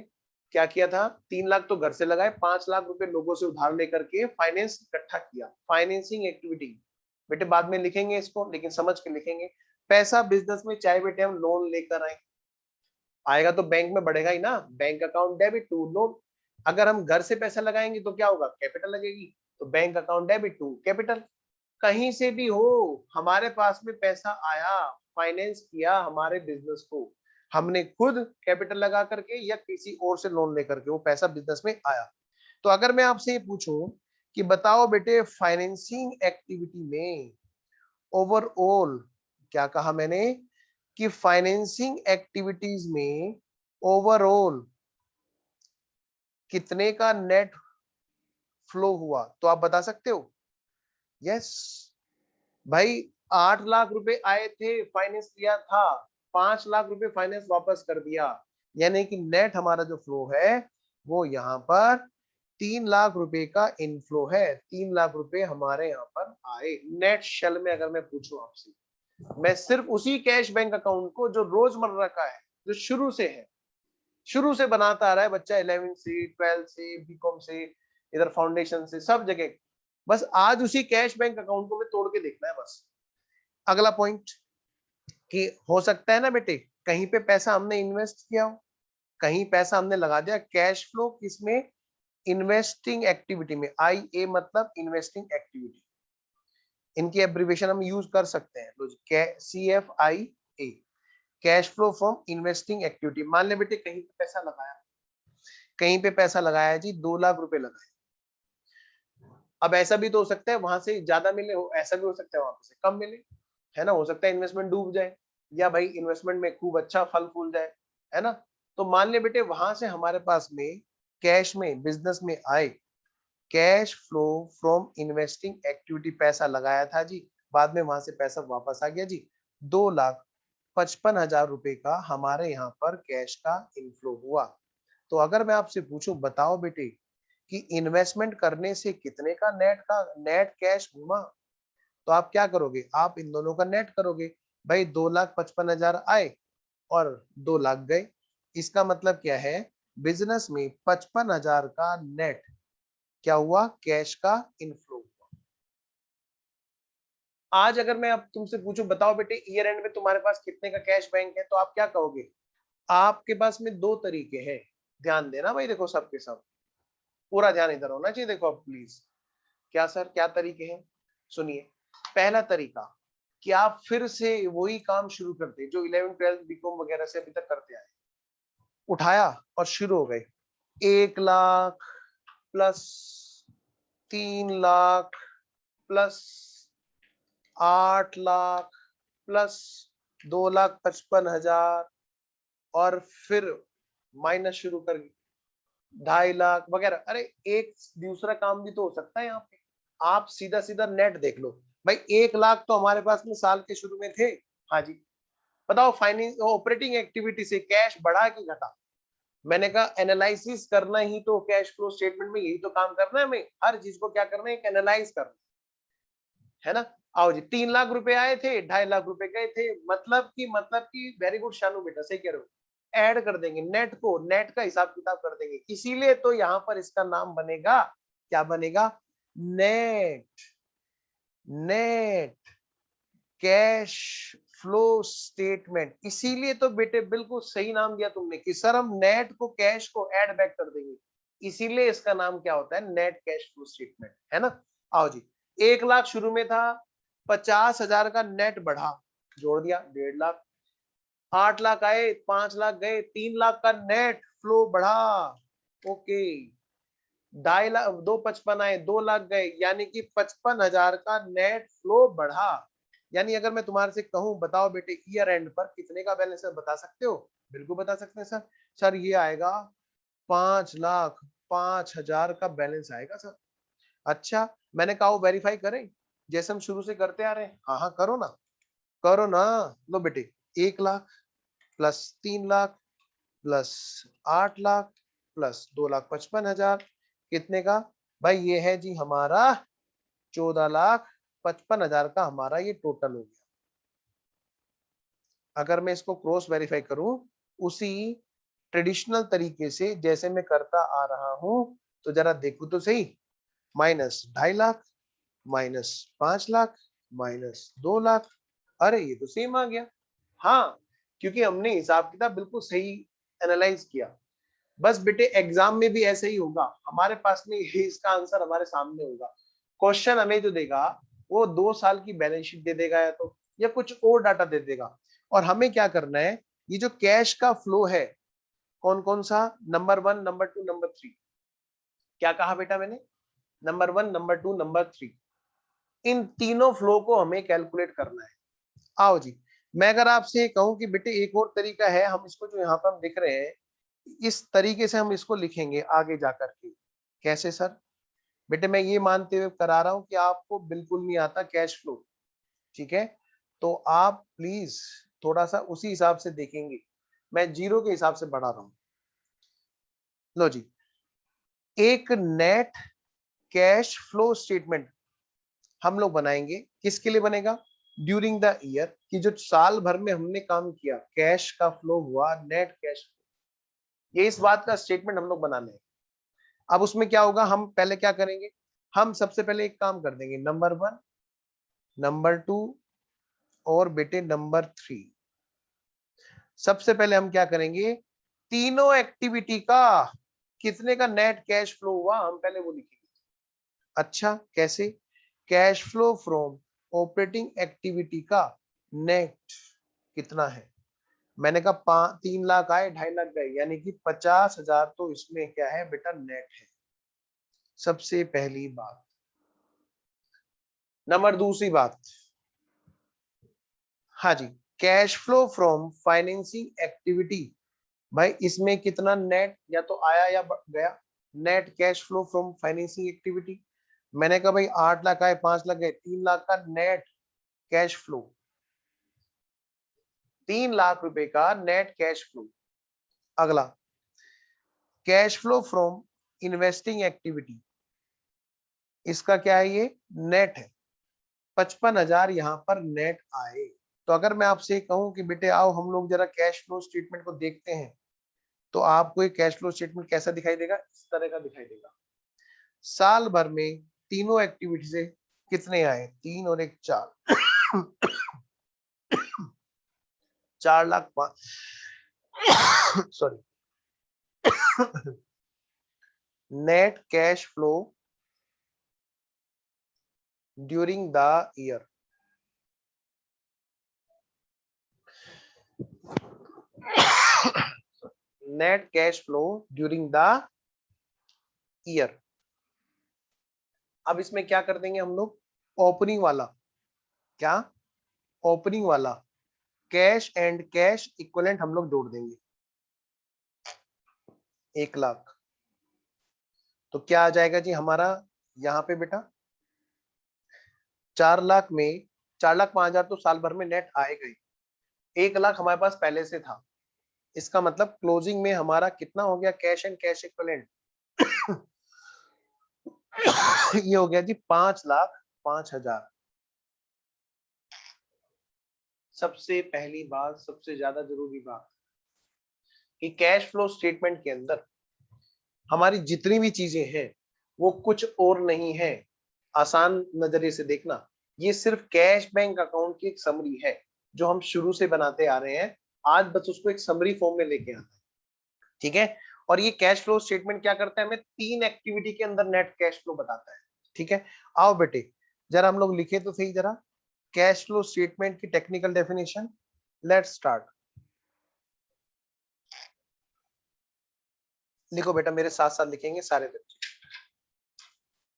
क्या किया था, 3 लाख तो घर से लगाए, 5 लाख रुपए लोगों से उधार लेकर के फाइनेंस इकट्ठा किया, फाइनेंसिंग एक्टिविटी। बेटे बाद में लिखेंगे इसको, लेकिन समझ के लिखेंगे। पैसा बिजनेस में चाहे बेटे हम लोन लेकर आए, आएगा तो बैंक में बढ़ेगा ही ना, bank account debit to loan. अगर हम घर से पैसा लगाएंगे तो क्या होगा, कैपिटल लगेगी, तो bank account debit to capital. कहीं से भी हो, हमारे पास में पैसा आया, फाइनेंस किया हमारे बिजनेस को, हमने खुद कैपिटल लगा करके या किसी और से लोन लेकर के वो पैसा बिजनेस में आया। तो अगर मैं आपसे ये पूछूं कि बताओ बेटे फाइनेंसिंग एक्टिविटी में ओवरऑल, क्या कहा मैंने, कि फाइनेंसिंग एक्टिविटीज में ओवरऑल कितने का नेट फ्लो हुआ, तो आप बता सकते हो? यस भाई, 8 लाख रुपए आए थे, फाइनेंस लिया था, 5 लाख रुपए फाइनेंस वापस कर दिया, यानी कि नेट हमारा जो फ्लो है वो यहाँ पर 3 लाख रुपए का इनफ्लो है। 3 लाख रुपए हमारे यहाँ पर आए नेट शेल में। अगर मैं पूछूं आपसे, मैं सिर्फ उसी कैश बैंक अकाउंट को जो रोजमर्रा का है, जो शुरू से है, शुरू से बनाता आ रहा है बच्चा, 11 से 12 से बीकॉम से, इधर फाउंडेशन से, सब जगह, बस आज उसी कैश बैंक अकाउंट को मैं तोड़ के देखना है बस। अगला पॉइंट, कि हो सकता है ना बेटे कहीं पे पैसा हमने इन्वेस्ट किया हो, कहीं पैसा हमने लगा दिया। कैश फ्लो किसमें? इन्वेस्टिंग एक्टिविटी में। आई ए मतलब इन्वेस्टिंग एक्टिविटी, इनकी एब्रिविएशन हम यूज कर सकते हैं, CFIA, cash flow from investing activity. मान ले बेटे कहीं पे पैसा लगाया, कहीं पे पैसा लगाया जी, 2 लाख रुपए लगाए। अब ऐसा भी तो हो सकता है वहां से ज्यादा मिले हो, ऐसा भी हो सकता है वहां से कम मिले, है ना, हो सकता है इन्वेस्टमेंट डूब जाए, या भाई इन्वेस्टमेंट में खूब अच्छा फल फूल जाए, है ना। तो मान ले बेटे वहां से हमारे पास में कैश में बिजनेस में आए, cash flow from investing activity, पैसा लगाया था जी, बाद में वहां से पैसा वापस आ गया जी, 2,55,000 रुपए का हमारे यहाँ पर कैश का इनफ्लो हुआ। तो अगर मैं आपसे पूछूं, बताओ बेटे कि इन्वेस्टमेंट करने से कितने का नेट कैश घूमा, तो आप क्या करोगे, आप इन दोनों का नेट करोगे। भाई 2,55,000 आए और 2 लाख गए। इसका मतलब क्या है, बिजनेस में 55,000 का नेट क्या हुआ, कैश का इनफ्लो हुआ। आज अगर मैं अब तुमसे पूछूं, बताओ बेटे ईयर एंड में तुम्हारे पास कितने का कैश बैंक है, तो आप क्या कहोगे। आपके पास में दो तरीके हैं, ध्यान देना भाई, देखो सबके सब, पूरा ध्यान इधर होना चाहिए। देखो अब प्लीज, क्या सर क्या तरीके हैं, सुनिए। पहला तरीका, कि आप फिर से वही काम शुरू करते जो 11 12 बीकॉम वगैरह से अभी तक करते आए, उठाया और शुरू हो गए। 1 lakh plus 3 lakh plus 8 lakh plus 2,55,000 और फिर माइनस शुरू कर 2.5 लाख वगैरह। अरे एक दूसरा काम भी तो हो सकता है यहाँ पे। आप सीधा सीधा नेट देख लो भाई, 1 लाख तो हमारे पास में साल के शुरू में थे। हाँ जी, बताओ फाइनेंस ऑपरेटिंग एक्टिविटी से कैश बढ़ा कि घटा। मैंने कहा एनालिसिस करना ही तो कैश फ्लो स्टेटमेंट में, यही तो काम करना है हमें, हर चीज को क्या करना है, एक एनालाइज करना है ना। आओ जी, 3 लाख रुपए आए थे, 2.5 लाख रुपए गए थे, मतलब कि वेरी गुड शानू बेटा, सही कह रहे हो। ऐड कर देंगे नेट को, नेट का हिसाब किताब कर देंगे, इसीलिए तो यहाँ पर इसका नाम बनेगा, क्या बनेगा, net, net cash flow statement. इसीलिए तो बेटे बिल्कुल सही नाम दिया तुमने कि सर हम नेट को कैश को ऐड बैक कर देंगे, इसीलिए इसका नाम क्या होता है, नेट कैश फ्लो स्टेटमेंट, है ना। आओ जी, 1 लाख शुरू में था, 50,000 का नेट बढ़ा, जोड़ दिया 1.5 लाख, 8 लाख आए, 5 लाख गए, 3 लाख का नेट फ्लो बढ़ा, ओके। 2.5 लाख, 2,55 आए, 2 लाख गए, यानी कि 55,000 का नेट फ्लो बढ़ा। यानी अगर मैं तुम्हारे से कहूं बताओ बेटे ईयर एंड पर कितने का बैलेंस है, बता सकते हो, बिल्कुल बता सकते हैं सर। सर ये आएगा 5,05,000 का बैलेंस आएगा सर। अच्छा, मैंने कहा वेरीफाई करें, जैसे हम शुरू से करते आ रहे हैं। हाँ हाँ करो ना, करो ना। लो बेटे, 1 lakh plus 3 lakh plus 8 lakh plus 2,55,000 कितने का, भाई ये है जी हमारा 14,55,000 का हमारा ये टोटल हो गया। अगर मैं इसको क्रॉस वेरीफाई करूं उसी ट्रेडिशनल तरीके से जैसे मैं करता आ रहा हूं, तो जरा देखो तो सही, minus 2.5 lakh, minus 5 lakh, minus 2 lakh, अरे ये तो सेम आ गया। हाँ, क्योंकि हमने हिसाब किताब बिल्कुल सही एनालाइज किया। बस बेटे एग्जाम में भी ऐसे ही होगा, हमारे पास में इसका आंसर हमारे सामने होगा। क्वेश्चन हमें जो देगा वो 2 साल की बैलेंस शीट दे देगा, या तो या कुछ और डाटा दे देगा, और हमें क्या करना है, ये जो कैश का फ्लो है, कौन कौन सा, नंबर 1 नंबर 2 नंबर 3, क्या कहा बेटा मैंने, नंबर 1 नंबर 2 नंबर 3, इन तीनों फ्लो को हमें कैलकुलेट करना है। आओ जी, मैं अगर आपसे कहूं कि बेटे एक और तरीका है, हम इसको जो यहाँ पर हम लिख रहे हैं इस तरीके से हम इसको लिखेंगे आगे जाकर के, कैसे सर। बेटे मैं ये मानते हुए करा रहा हूं कि आपको बिल्कुल नहीं आता कैश फ्लो, ठीक है, तो आप प्लीज थोड़ा सा उसी हिसाब से देखेंगे, मैं जीरो के हिसाब से बढ़ा रहा हूं। लो जी, एक नेट कैश फ्लो स्टेटमेंट हम लोग बनाएंगे, किसके लिए बनेगा, ड्यूरिंग द ईयर, कि जो साल भर में हमने काम किया, कैश का फ्लो हुआ, नेट कैश फ्लो, ये इस बात का स्टेटमेंट हम लोग बना लें। अब उसमें क्या होगा, हम पहले क्या करेंगे, हम सबसे पहले एक काम कर देंगे, नंबर 1 नंबर 2 और बेटे नंबर 3। सबसे पहले हम क्या करेंगे, तीनों एक्टिविटी का कितने का नेट कैश फ्लो हुआ हम पहले वो लिखेंगे। अच्छा कैसे, cash flow from operating activity का नेट कितना है, मैंने कहा 3 लाख आए 2.5 लाख गए, यानी कि 50,000 तो इसमें क्या है बेटा, नेट है, सबसे पहली बात। नंबर दूसरी बात, हाँ जी, cash flow from financing activity, भाई इसमें कितना नेट या तो आया या गया, net cash flow from financing activity. मैंने कहा भाई 8 लाख आए 5 लाख गए, 3 लाख का नेट कैश फ्लो, 3 लाख रुपए का नेट कैश फ्लो। अगला, cash flow from investing activity, इसका क्या है, ये नेट है, 55,000 यहाँ पर नेट आए। तो अगर मैं आपसे कहूं कि बेटे आओ हम लोग जरा कैश फ्लो स्टेटमेंट को देखते हैं, तो आपको एक कैश फ्लो स्टेटमेंट कैसा दिखाई देगा? इस तरह का दिखाई देगा। साल भर में तीनों एक्टिविटी से कितने आए? 3 और 1 4 4,00,000 sorry net cash flow during the year. Net cash flow during the year. अब इसमें क्या कर देंगे हम लोग? ओपनिंग वाला, क्या? ओपनिंग वाला कैश एंड कैश इक्विवेलेंट हम लोग जोड़ देंगे 1,00,000। तो क्या आ जाएगा जी हमारा यहाँ पे बेटा? 4,00,000 में 4,05,000 तो साल भर में नेट आएगा ही, 1,00,000 हमारे पास पहले से था। इसका मतलब क्लोजिंग में हमारा कितना हो गया कैश एंड कैश इक्विवेलेंट? ये हो गया जी 5,05,000। सबसे पहली बात, सबसे ज्यादा जरूरी बात कि कैश फ्लो स्टेटमेंट के अंदर हमारी जितनी भी चीजें हैं वो कुछ और नहीं है। आसान नजरिए से देखना, ये सिर्फ कैश बैंक अकाउंट की एक समरी है जो हम शुरू से बनाते आ रहे हैं। आज बस उसको एक समरी फॉर्म में लेके आना है, ठीक है। और ये कैश फ्लो स्टेटमेंट क्या करता है? हमें 3 एक्टिविटी के अंदर नेट कैश फ्लो बताता है, ठीक है। आओ बेटे जरा हम लोग लिखे तो सही जरा कैश फ्लो स्टेटमेंट की टेक्निकल डेफिनेशन। Let's start. लिखो बेटा, मेरे साथ साथ लिखेंगे सारे बच्चे।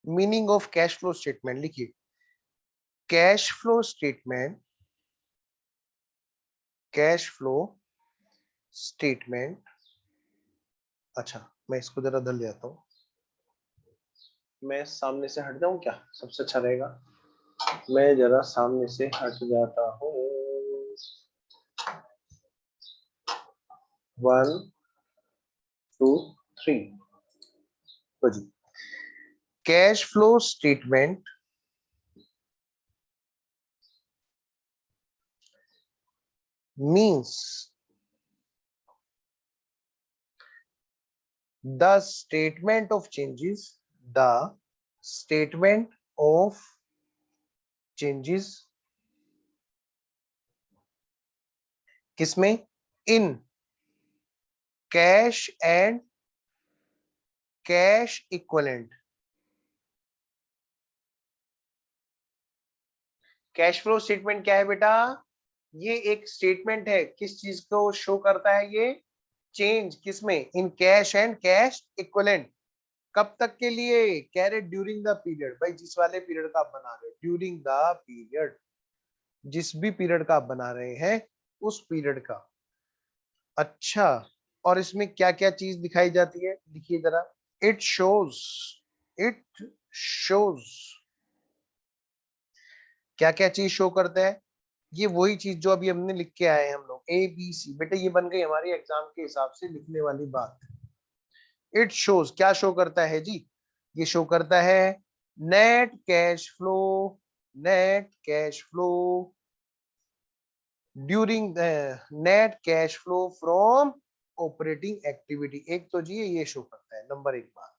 Meaning of cash flow statement लिखिए। Cash flow statement, cash flow statement. अच्छा मैं इसको जरा धर ले आता हूं, मैं सामने से हट जाऊं क्या? सबसे अच्छा रहेगा मैं जरा सामने से हट जाता हूं। 1 2 3। तो जी cash flow statement means the statement of changes, the statement of changes किसमें? In cash and cash equivalent. Cash flow statement क्या है बेटा? ये एक स्टेटमेंट है, किस चीज को शो करता है? ये चेंज किसमें? In cash and cash equivalent. कब तक के लिए? कह रहे ड्यूरिंग द पीरियड। भाई जिस वाले पीरियड का आप बना रहे हो, ड्यूरिंग द पीरियड, जिस भी पीरियड का आप बना रहे हैं उस पीरियड का। अच्छा, और इसमें क्या क्या चीज दिखाई जाती है? देखिए जरा। इट शोज, इट शोज क्या क्या चीज शो करता है? ये वही चीज जो अभी हमने लिख के आए हैं हम लोग, ए बी सी। बेटे ये बन गई हमारी एग्जाम के हिसाब से लिखने वाली बात। इट शोज क्या शो करता है जी? ये शो करता है net cash flow, net cash flow during net cash flow from operating activity. एक तो जी ये शो करता है, नंबर 1 बात।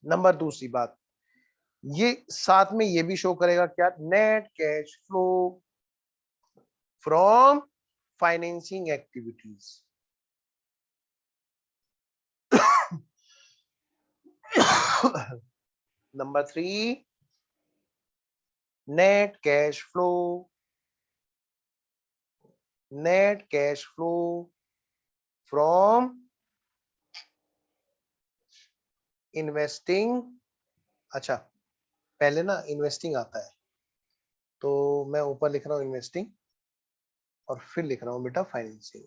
नंबर दूसरी बात, ये साथ में ये भी शो करेगा क्या? Net cash flow from financing activities. Number 3, net cash flow, net cash flow from investing. अच्छा पहले ना इन्वेस्टिंग आता है, तो मैं ऊपर लिख रहा हूं इन्वेस्टिंग और फिर लिख रहा हूं बेटा financing.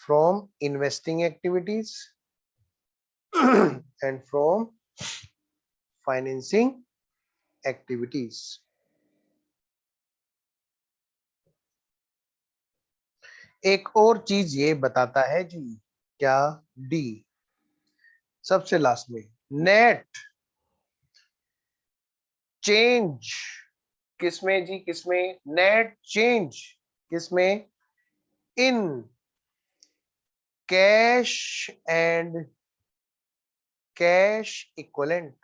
From investing activities and from financing activities. एक और चीज ये बताता है जी, क्या? डी। सबसे लास्ट में नेट चेंज किसमें जी? किसमें? नेट चेंज किसमें? In cash and cash equivalent.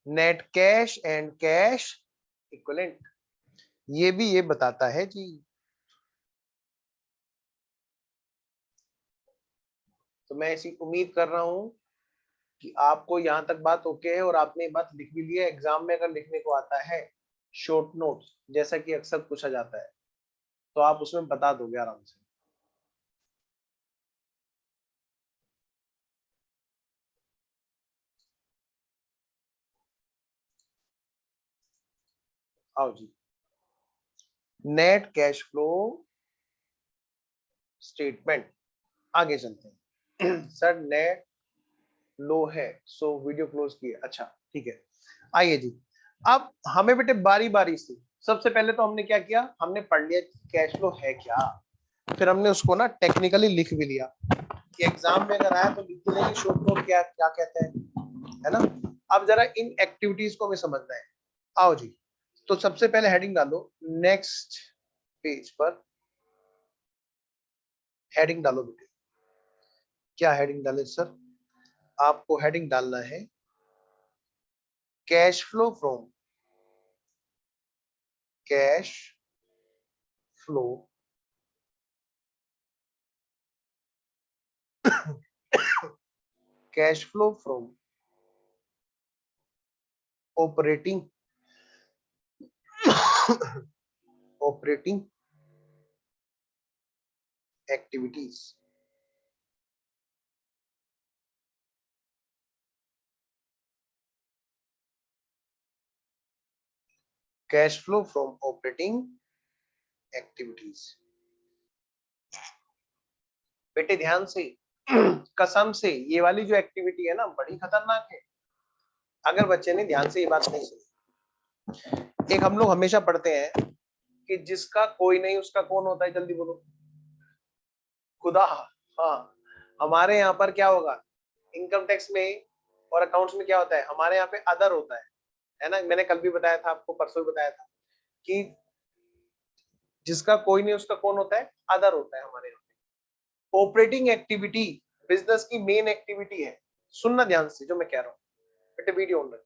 Net cash and cash equivalent, ये भी ये बताता है जी। तो मैं ऐसी उम्मीद कर रहा हूं कि आपको यहां तक बात ओके है और आपने ये बात लिख भी ली है। एग्जाम में अगर लिखने को आता है शॉर्ट नोट्स जैसा कि अक्सर पूछा जाता है तो आप उसमें बता दोगे आराम से। आओ जी, नेट कैश फ्लो स्टेटमेंट, आगे चलते हैं। सर नेट लो है सो वीडियो क्लोज किए, अच्छा ठीक है। आइए जी, अब हमें बेटे बारी बारी से, सबसे पहले तो हमने क्या किया, हमने पढ़ लिया कैश फ्लो है क्या, फिर हमने उसको ना टेक्निकली लिख भी लिया कि एग्जाम में अगर आया तो लिख लेंगे शॉर्ट नोट क्या क्या कहते हैं, है ना। अब जरा इन एक्टिविटीज को हमें समझना है। आओ जी, तो सबसे पहले हेडिंग डालो, नेक्स्ट पेज पर हेडिंग डालो बेटे। क्या हेडिंग डाले सर? आपको हेडिंग डालना है cash flow from, cash flow cash flow from operating operating activities. Cash flow from operating activities. बेटे ध्यान से, कसम से ये वाली जो एक्टिविटी है ना बड़ी खतरनाक है अगर बच्चे ने ध्यान से ये बात नहीं सुनी। एक हम लोग हमेशा पढ़ते हैं कि जिसका कोई नहीं उसका कौन होता है, जल्दी बोलो। खुदा। हाँ, हमारे यहाँ पर क्या होगा, इनकम टैक्स में और अकाउंट्स में क्या होता है, हमारे यहाँ पे अदर होता है ना। मैंने कल भी बताया था आपको, परसों भी बताया था कि जिसका कोई नहीं उसका कौन होता है, अदर होता है हमारे यहाँ पे। ऑपरेटिंग एक्टिविटी बिजनेस की मेन एक्टिविटी है, सुनना ध्यान से जो मैं कह रहा हूँ बेटे, video on.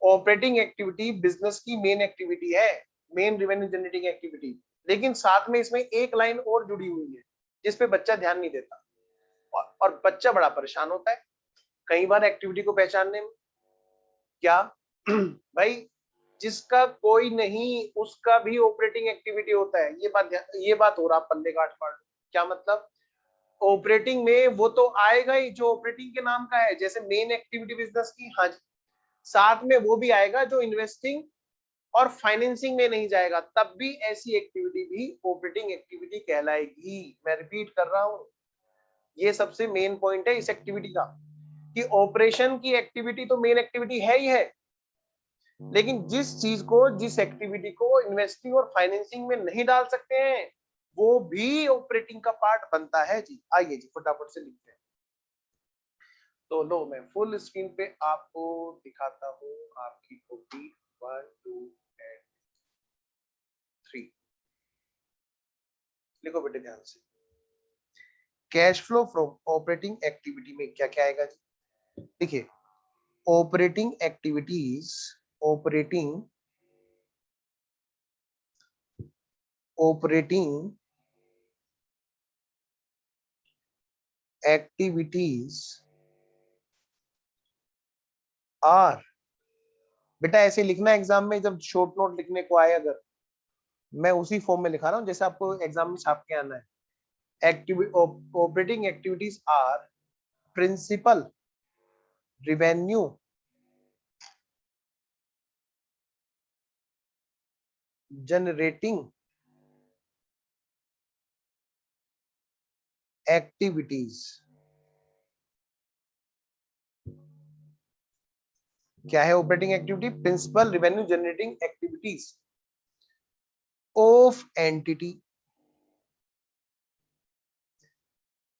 Operating activity business की मेन एक्टिविटी है, मेन रेवेन्यू जनरेटिंग एक्टिविटी, लेकिन साथ में इसमें एक लाइन और जुड़ी हुई है जिस पे बच्चा ध्यान नहीं देता और बच्चा बड़ा परेशान होता है कई बार एक्टिविटी को पहचानने में। क्या? भाई जिसका कोई नहीं उसका भी ऑपरेटिंग एक्टिविटी होता है, ये बात हो रहा, पल्ले गांठ मार। क्या मतलब? ऑपरेटिंग में वो तो आएगा ही जो ऑपरेटिंग के नाम का है, जैसे मेन एक्टिविटी बिजनेस की, हाँ जी, साथ में वो भी आएगा जो इन्वेस्टिंग और फाइनेंसिंग में नहीं जाएगा, तब भी ऐसी एक्टिविटी भी ऑपरेटिंग एक्टिविटी कहलाएगी। मैं रिपीट कर रहा हूं, ये सबसे मेन पॉइंट है इस एक्टिविटी का कि ऑपरेशन की एक्टिविटी तो मेन एक्टिविटी है ही है, लेकिन जिस चीज को, जिस एक्टिविटी को इन्वेस्टिंग और फाइनेंसिंग में नहीं डाल सकते हैं वो भी ऑपरेटिंग का पार्ट बनता है जी। आइए जी फटाफट से लिखते हैं। तो लो मैं फुल स्क्रीन पे आपको दिखाता हूँ आपकी कॉपी 1 2 एंड 3। लिखो बेटे ध्यान से, cash flow from operating activity में क्या क्या आएगा जी? देखिए, operating activities, operating operating activities are, बेटा ऐसे लिखना एग्जाम में, जब शॉर्ट नोट लिखने को आए अगर, मैं उसी फॉर्म में लिखा रहा हूं जैसे आपको एग्जाम में छाप के आना है। Operating activities are principal revenue generating activities. क्या है operating activity? Principal revenue generating activities. of entity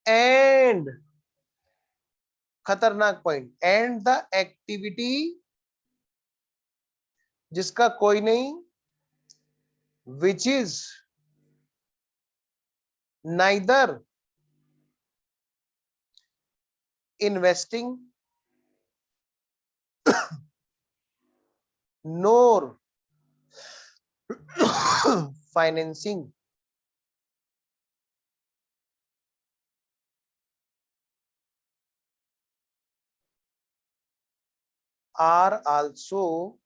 and खतरनाक पॉइंट एंड द एक्टिविटी जिसका कोई नहीं which is neither investing nor financing are also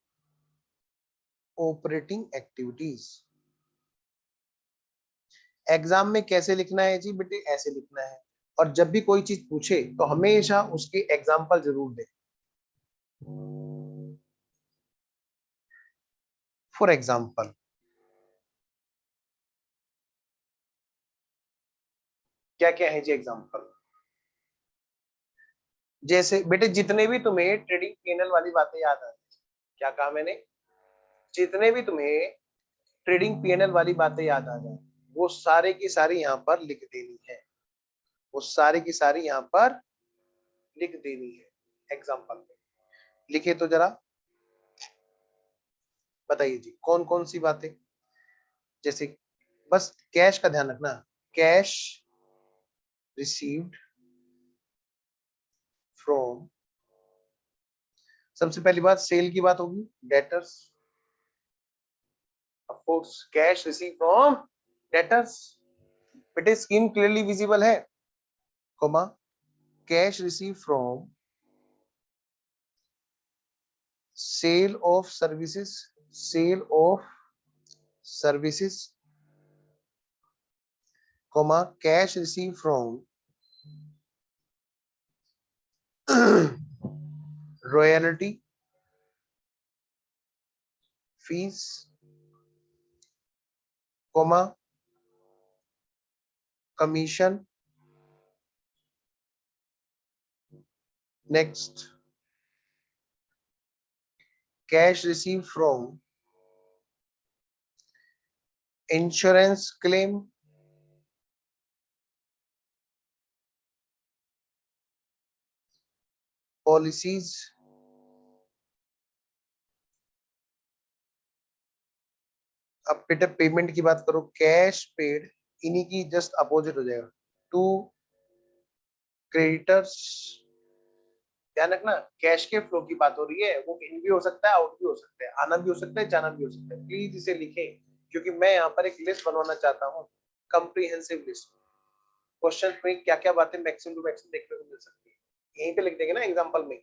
operating activities. Exam में कैसे लिखना है जी बेटे? ऐसे लिखना है, और जब भी कोई चीज पूछे तो हमेशा उसके एग्जाम्पल जरूर दे. फॉर एग्जाम्पल, क्या क्या है जी एग्जाम्पल? जैसे बेटे जितने भी तुम्हें ट्रेडिंग पीएनएल वाली बातें याद आ रही, क्या कहा मैंने? जितने भी तुम्हें ट्रेडिंग पीएनएल वाली बातें याद आ जाए वो सारे की सारी यहाँ पर लिख देनी है, वो सारी की सारी यहाँ पर लिख देनी है एग्जाम्पल में. लिखे तो जरा बताइए जी कौन कौन सी बातें. जैसे बस कैश का ध्यान रखना, कैश रिसीव्ड फ्रॉम, सबसे पहली बात सेल की बात होगी, debtors, of course cash receive from debtors. बेटे स्कीम क्लियरली विजिबल है, comma cash receive from sale of services, comma cash received from royalty fees, comma commission. Next, cash received from insurance claim, policies, अब बेटा पेमेंट की बात करो, कैश पेड इन्हीं की जस्ट अपोजिट हो जाएगा, टू क्रेडिटर्स. ध्यान रखना कैश के फ्लो की बात हो रही है, वो इन भी हो सकता है, आउट भी हो सकता है, आना भी हो सकता है, जाना भी हो सकता है. प्लीज इसे लिखें क्योंकि मैं यहाँ पर एक लिस्ट बनवाना चाहता हूँ, कंप्रीहेंसिव लिस्ट. क्वेश्चन में क्या क्या बातें मैक्सिमम टू मैक्सिमम देखने को मिल सकती है, यहीं पे लिख देंगे ना एग्जांपल में.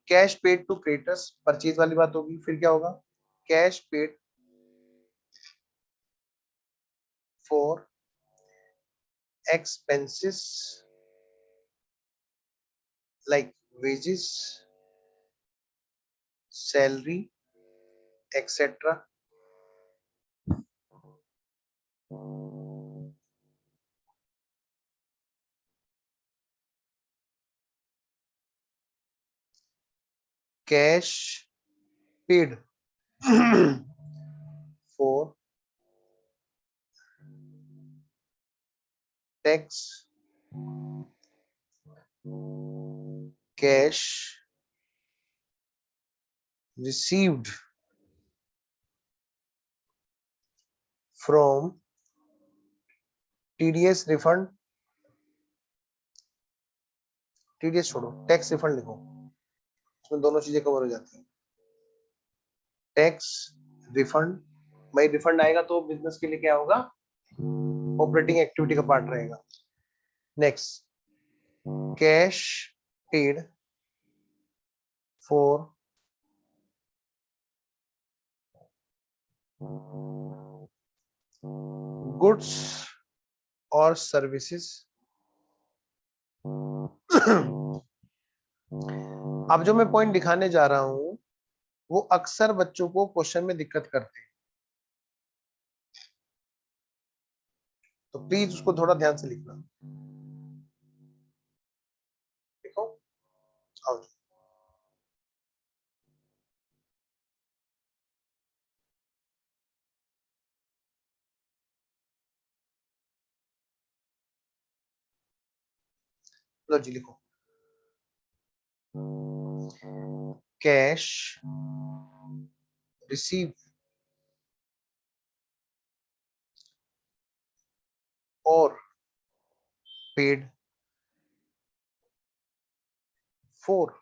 Cash paid to creditors purchase वाली बात होगी. फिर क्या होगा? Cash paid for expenses like wages, salary, etc. Cash paid for tax, cash received from TDS refund, TDS छोड़ो, टैक्स रिफंड लिखो, उसमें दोनों चीजें कवर हो जाती हैं. टैक्स रिफंड, भाई रिफंड आएगा तो बिजनेस के लिए क्या होगा? ऑपरेटिंग एक्टिविटी का पार्ट रहेगा. Next, cash paid for goods और सर्विसेज. अब जो मैं पॉइंट दिखाने जा रहा हूं वो अक्सर बच्चों को क्वेश्चन में दिक्कत करते हैं, तो प्लीज उसको थोड़ा ध्यान से लिखना. देखो आओ. लो जी लिखो, कैश रिसीव और paid for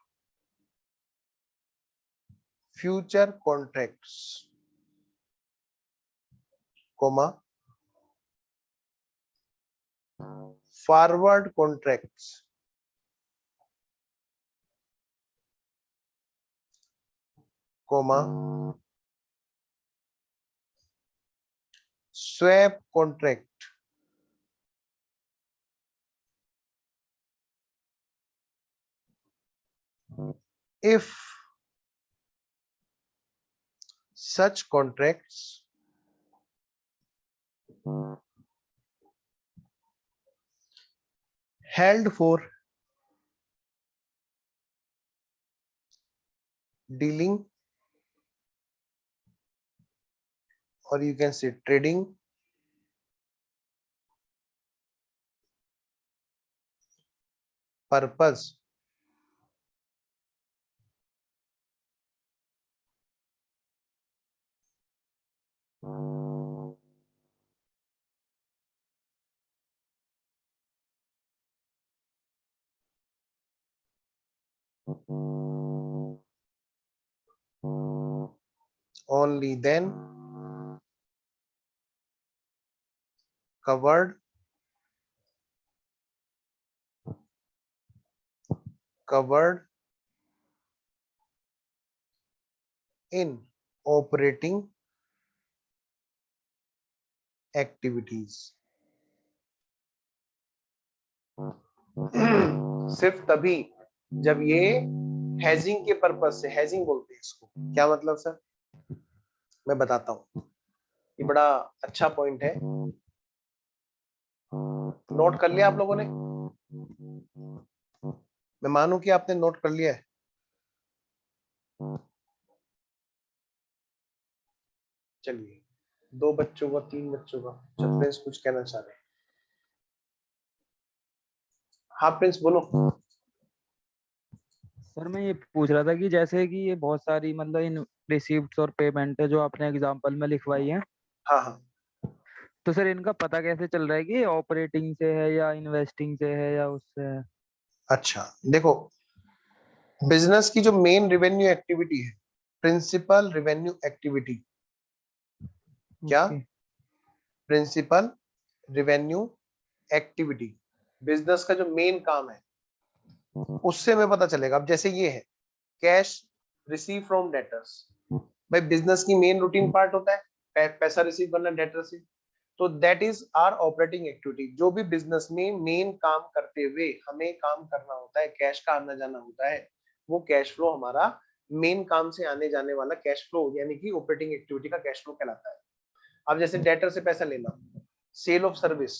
future contracts, comma forward contracts, comma swap contract, if such contracts held for dealing, or you can say trading purpose, only then covered in operating activities. सिर्फ तभी जब ये हेजिंग के पर्पस से, हेजिंग बोलते हैं इसको, क्या मतलब सर, मैं बताता हूँ, ये बड़ा अच्छा पॉइंट है, नोट कर लिया आप लोगों ने, मैं मानूं कि आपने नोट कर लिया है, चलिए 2 बच्चों का 3 बच्चों का, अच्छा प्रिंस कुछ कहना चाह रहे हैं, हाँ प्रिंस बोलो। सर मैं ये पूछ रहा था कि जैसे कि ये बहुत सारी मतलब इन रिसीप्ट्स और पेमेंट है जो आपने एग्जांपल में लिखवाई है, हाँ हाँ, तो सर इनका पता कैसे चल रहा है कि ऑपरेटिंग से है या इन्वेस्टिंग से है या उससे है? अच्छा देखो, बिजनेस की जो मेन रेवेन्यू एक्टिविटी है, प्रिंसिपल रेवेन्यू एक्टिविटी, क्या, okay. Principal revenue activity, business का जो मेन काम है उससे हमें पता चलेगा। अब जैसे ये है कैश रिसीव फ्रॉम डेटर्स, भाई बिजनेस की मेन रूटीन पार्ट होता है पैसा रिसीव करना डेटर से, तो that is our operating activity. जो भी बिजनेस में मेन काम करते हुए हमें काम करना होता है, कैश का आना जाना होता है, वो कैश फ्लो हमारा मेन काम से आने जाने वाला कैश फ्लो यानी कि ऑपरेटिंग एक्टिविटी का कैश फ्लो कहलाता है। अब जैसे डेटर से पैसा लेना, sale of service,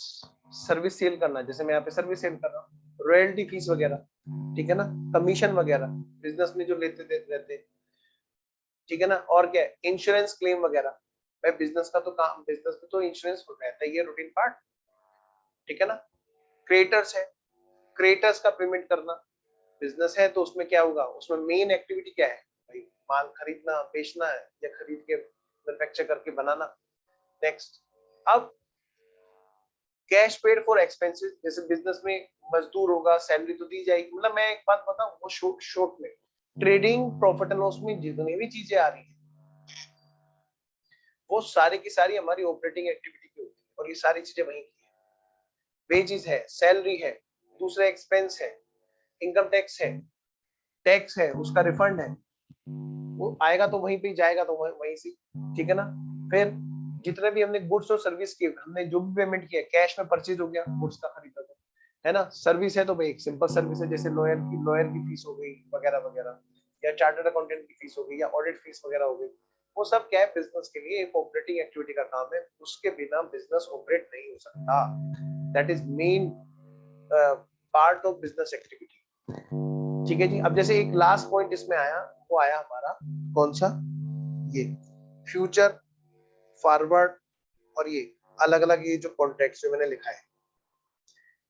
service sale करना, जैसे मैं यहाँ पे सर्विस सेल कर रहा हूँ, रॉयल्टी फीस वगैरह, ठीक है ना, कमीशन वगैरह बिजनेस में जो लेते रहते, ठीक है ना, और क्या है, इंश्योरेंस क्लेम वगैरह, भाई बिजनेस का तो काम, बिजनेस में तो इंश्योरेंस रहता है, ये रूटीन पार्ट, ठीक है ना। क्रिएटर्स है, क्रिएटर्स का पेमेंट करना, बिजनेस है तो उसमें क्या होगा, उसमें मेन एक्टिविटी क्या है भाई, माल खरीदना बेचना है या खरीद के मैन्युफैक्चर करके बनाना। नेक्स्ट, अब कैश पेड फॉर एक्सपेंसेस, जैसे बिजनेस में मजदूर होगा, सैलरी तो दी जाएगी, मतलब मैं एक बात बताऊं, वो शॉर्ट में ट्रेडिंग प्रॉफिट एंड लॉस में जितनी भी चीजें आ रही है वो सारी की सारी हमारी ऑपरेटिंग एक्टिविटी की होती है, और ये सारी चीजें वहीं की है। वेजेस है, सैलरी है, दूसरा एक्सपेंस है, इनकम टैक्स है, उसका रिफंड है, वो आएगा तो वहीं पे जाएगा तो वहीं से, ठीक है ना। फिर जितने भी हमने गुड्स और सर्विस की, हमने जो भी पेमेंट किया, कैश में परचेज हो गया, गुड्स का खरीदा था, है ना। सर्विस है तो भाई एक सिंपल सर्विस है, जैसे लॉयर की फीस हो गई वगैरह वगैरह, या चार्टर्ड अकाउंटेंट की फीस हो गई, या ऑडिट फीस वगैरह हो गई, वो सब क्या है, बिजनेस के लिए एक ऑपरेटिंग एक्टिविटी का काम है, उसके बिना बिजनेस ऑपरेट नहीं हो सकता। That is main part of business activity, ठीक है जी। अब जैसे एक लास्ट पॉइंट इसमें आया, वो आया हमारा कौन सा, ये फ्यूचर, फॉरवर्ड, और ये अलग अलग ये जो कॉन्ट्रैक्ट्स जो मैंने लिखा है,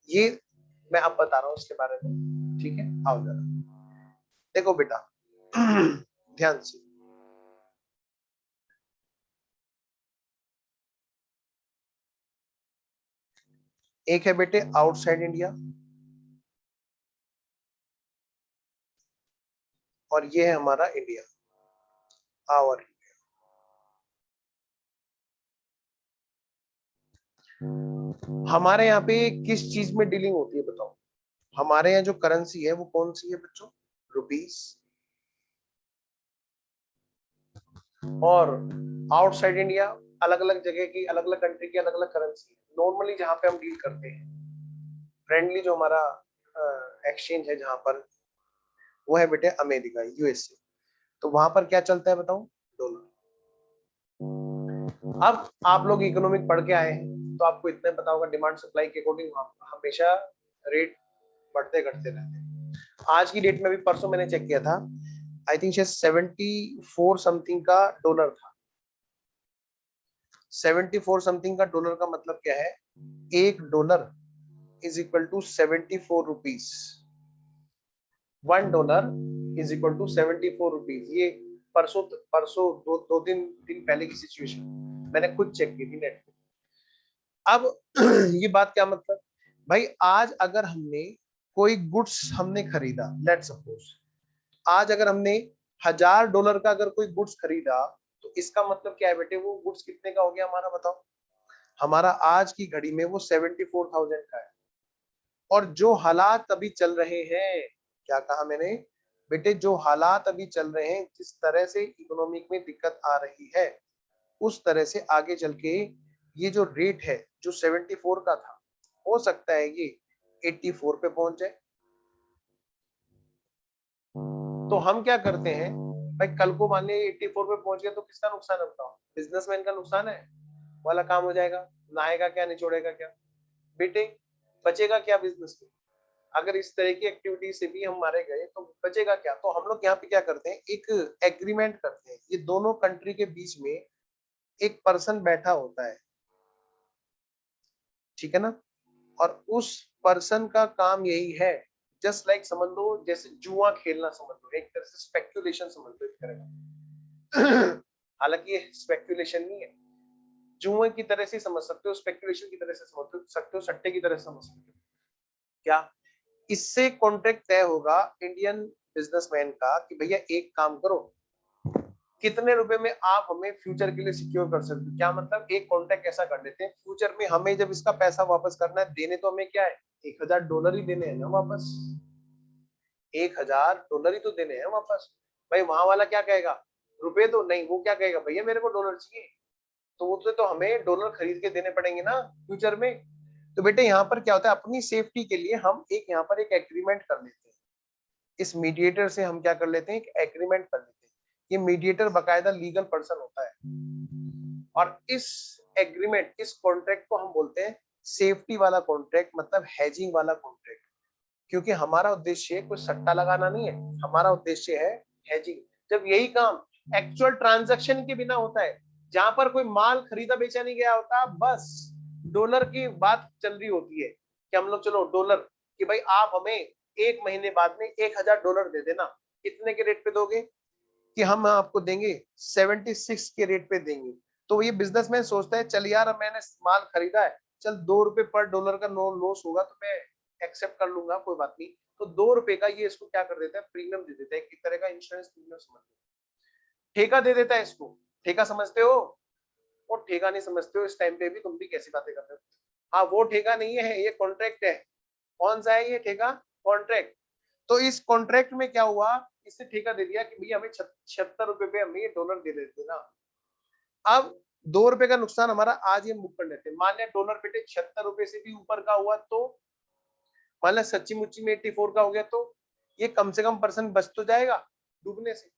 ये मैं अब बता रहा हूँ उसके बारे में, ठीक है। आओ जरा देखो बेटा ध्यान से, एक है बेटे आउटसाइड इंडिया और ये है हमारा इंडिया, आवर इंडिया। हमारे यहाँ पे किस चीज में डीलिंग होती है बताओ? हमारे यहाँ जो करेंसी है वो कौन सी है बच्चों? रुपीस। और आउटसाइड इंडिया अलग अलग जगह की, अलग अलग कंट्री की अलग अलग करेंसी। नॉर्मली जहां पे हम डील करते हैं, फ्रेंडली जो हमारा एक्सचेंज है जहां पर, वो है बेटे अमेरिका, यूएसए। तो वहां पर क्या चलता है बताओ? डॉलर। अब आप लोग इकोनॉमिक पढ़ के आए हैं तो आपको इतना पता होगा, डिमांड सप्लाई के अकॉर्डिंग हमेशा रेट बढ़ते घटते रहते हैं। आज की डेट में भी परसों मैंने चेक किया था, आई थिंक 74 समथिंग का डॉलर था। 74 समथिंग का डॉलर का मतलब क्या है? एक dollar is equal to 74 rupees. $1 is equal to 74 rupees. ये परसों परसों दो तीन दिन पहले की सिचुएशन, मैंने खुद चेक की थी नेट पे। अब ये बात क्या मतलब भाई, आज अगर हमने कोई गुड्स हमने खरीदा, लेट सपोज आज अगर हमने $1000 का अगर कोई गुड्स खरीदा, तो इसका मतलब क्या है बेटे? वो गुड्स कितने का हो गया हमारा बताओ? हमारा आज की घड़ी में वो 74,000 का है। और जो हालात अभी चल रहे हैं, क्या कहा मैंने बेटे? जो हालात अभी चल रहे हैं, जिस तरह से इकोनॉमिक में दिक्कत आ रही है, उस तरह से आगे चल के ये जो रेट है जो 74 का था, हो सकता है ये 84 पे पहुंच जाए। तो हम क्या करते हैं भाई, कल को मान लिया 84 पे पहुंच गया तो किसका नुकसान है बताओ? बिजनेसमैन का नुकसान है, वाला काम हो जाएगा। नहाएगा क्या, निचोड़ेगा क्या बेटे? बचेगा क्या बिजनेस में? अगर इस तरह की एक्टिविटी से भी हम मारे गए तो बचेगा क्या? तो हम लोग यहाँ पे क्या करते हैं, एक एग्रीमेंट करते हैं। ये दोनों कंट्री के बीच में एक पर्सन बैठा होता है, ठीक है ना? और उस पर्सन का काम यही है, जस्ट लाइक समझ लो जैसे जुआ खेलना समझ लो, एक तरह से स्पेक्यूलेशन समझ लो एक तरह का। हालांकि ये स्पेक्यूलेशन नहीं है, जुए की तरह से समझ सकते हो, स्पेक्यूलेशन की तरह से समझ सकते हो, सट्टे की तरह से समझ सकते हो। क्या इससे कॉन्ट्रैक्ट तय होगा इंडियन बिजनेसमैन का कि भैया एक काम करो, कितने रुपए में आप हमें फ्यूचर के लिए सिक्योर कर सकते हो? क्या मतलब? एक कॉन्ट्रैक्ट ऐसा कर लेते हैं, फ्यूचर में हमें जब इसका पैसा वापस करना है, देने तो हमें क्या है, $1000 ही देने हैं ना वापस। $1000 ही तो देने हैं वापस। भाई वहां वाला क्या कहेगा? रुपए तो नहीं, वो क्या कहेगा? भैया मेरे को डॉलर चाहिए। तो वो तो हमें डॉलर खरीद के देने पड़ेंगे ना फ्यूचर में। तो बेटे यहाँ पर क्या होता है, अपनी सेफ्टी के लिए हम एक यहाँ पर एक एग्रीमेंट कर लेते हैं। इस मीडिएटर से हम क्या कर लेते हैं, एक एग्रीमेंट कर लेते हैं। ये मीडिएटर बकायदा लीगल पर्सन होता है, और इस एग्रीमेंट, इस कॉन्ट्रैक्ट को हम बोलते हैं सेफ्टी वाला कॉन्ट्रैक्ट, मतलब हैजिंग वाला कॉन्ट्रैक्ट। क्योंकि हमारा उद्देश्य कोई सट्टा लगाना नहीं है, हमारा उद्देश्य है हैजिंग। जब यही काम एक्चुअल ट्रांजैक्शन के बिना होता है, जहां पर कोई माल खरीदा बेचा नहीं गया होता, बस डॉलर की बात चल रही होती है कि हम लोग चलो डॉलर, कि भाई आप हमें एक महीने बाद में $1000 दे देना। कितने के रेट पे दोगे? कि हम आपको देंगे 76 के रेट पे देंगे। तो ये बिजनेसमैन सोचता है चल यार मैंने माल खरीदा है, चल $2 पर डॉलर का नो लॉस होगा तो मैं एक्सेप्ट कर लूंगा, कोई बात नहीं। तो $2 का ये इसको क्या कर देता है, प्रीमियम दे देता है, एक तरह का इंश्योरेंस प्रीमियम समझ लो, ठेका दे देता है इसको। ठेका समझते हो? वो ठेका नहीं समझते हो, इस टाइम पे भी तुम भी कैसी बातें करते हो। हाँ वो ठेका नहीं है, ये कॉन्ट्रैक्ट है। कौन सा है ये ठेका? कॉन्ट्रैक्ट। तो इस कॉन्ट्रैक्ट में क्या हुआ, इससे ठेका दे दिया कि भैया हमें $76 पे हमें ये डॉलर दे देते ना। अब $2 का नुकसान हमारा आज ये मुक कर लेते हैं। मान लिया डॉलर बेटे $76 से भी ऊपर का हुआ, तो मान लिया सच्ची मुच्ची में 84 का हो गया, तो ये कम से कम परसेंट बच तो जाएगा डूबने से।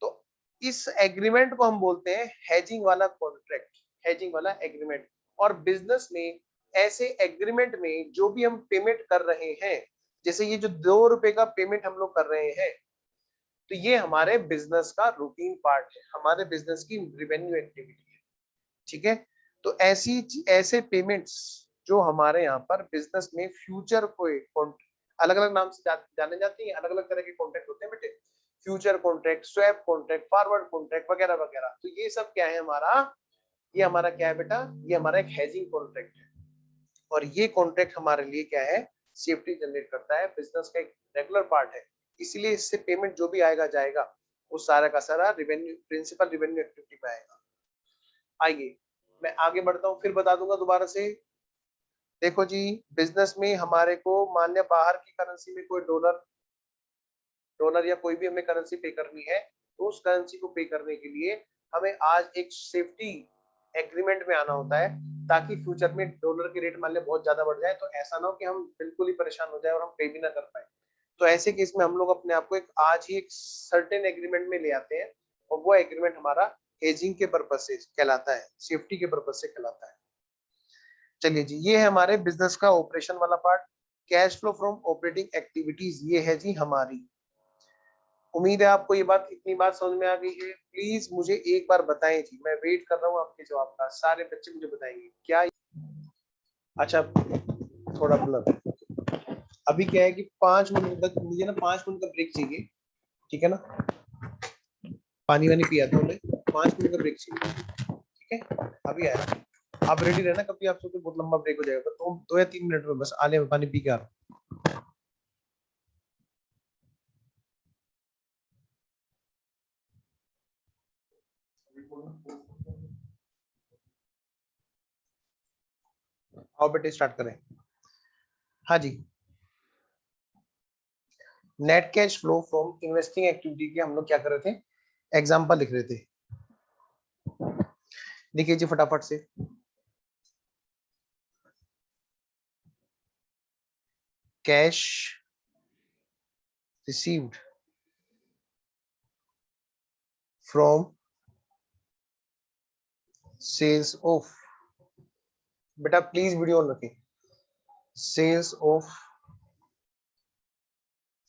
तो इस एग्रीमेंट को हम बोलते हैं हैजिंग वाला कॉन्ट्रैक्ट, हैजिंग वाला एग्रीमेंट। और बिजनेस में ऐसे एग्रीमेंट में जो भी हम पेमेंट कर रहे हैं, जैसे ये जो $2 का पेमेंट हम लोग कर रहे हैं, तो ये हमारे बिजनेस का रूटीन पार्ट है, हमारे बिजनेस की रेवेन्यू एक्टिविटी है, ठीक है। तो ऐसे पेमेंट्स जो हमारे यहाँ पर बिजनेस में फ्यूचर कोई अलग अलग नाम से जाने जाती है, अलग अलग तरह के कॉन्ट्रैक्ट होते हैं बेटे, future contract, swap contract, forward contract वगैरह वगैरह। तो ये सब क्या है हमारा, ये हमारा क्या है बेटा, ये हमारा एक हेजिंग कॉन्ट्रैक्ट है। और ये कॉन्ट्रैक्ट हमारे लिए क्या है, सेफ्टी जनरेट करता है, बिजनेस का एक रेगुलर पार्ट है। इसीलिए इससे पेमेंट जो भी आएगा जाएगा वो सारा का सारा रिवेन्यू, प्रिंसिपल रिवेन्यू एक्टिविटी में आएगा। आइए मैं आगे बढ़ता हूँ, फिर बता दूंगा दोबारा से। देखो जी, बिजनेस में हमारे को मान लिया बाहर की करेंसी में कोई डॉलर या कोई भी हमें करेंसी पे करनी है, तो उस करेंसी को पे करने के लिए हमें आज एक सेफ्टी एग्रीमेंट में आना होता है, ताकि फ्यूचर में डॉलर की रेट मान लिया बहुत ज्यादा बढ़ जाए तो ऐसा ना हो कि हम बिल्कुल ही परेशान हो जाए और हम पे भी ना कर पाए। तो ऐसे केस में हम लोग अपने आप को एक आज ही एक सर्टेन एग्रीमेंट में ले आते हैं, और वो एग्रीमेंट हमारा हेजिंग के पर्पज से कहलाता है, सेफ्टी के पर्पज से कहलाता है। चलिए जी, ये है हमारे बिजनेस का ऑपरेशन वाला part. Cash flow from operating activities ये है जी हमारी। उम्मीद है आपको ये बात, इतनी बात समझ में आ गई है। प्लीज मुझे एक बार बताएं जी, मैं वेट कर रहा हूँ आपके जवाब का। सारे बच्चे मुझे बताएंगे क्या। अच्छा थोड़ा ब्लर। अभी क्या है कि 5 मिनट तक मुझे ना 5 मिनट का ब्रेक चाहिए, ठीक है ना, पानी वानी पिया था मैं, 5 मिनट का ब्रेक चाहिए, ठीक है। अभी आया, आप रेडी रहना, कभी आप सोचो बहुत लंबा ब्रेक हो जाएगा, तो 2 या 3 मिनट में बस आने में पानी पी के आ रहा हूं। आओ बेटे स्टार्ट करें। हाँ जी, net cash flow from investing activity के हम लोग क्या कर रहे थे, एग्जांपल लिख रहे थे। देखिए जी फटाफट से, cash received from sales of, बेटा प्लीज वीडियो ऑन रखें, सेल्स ऑफ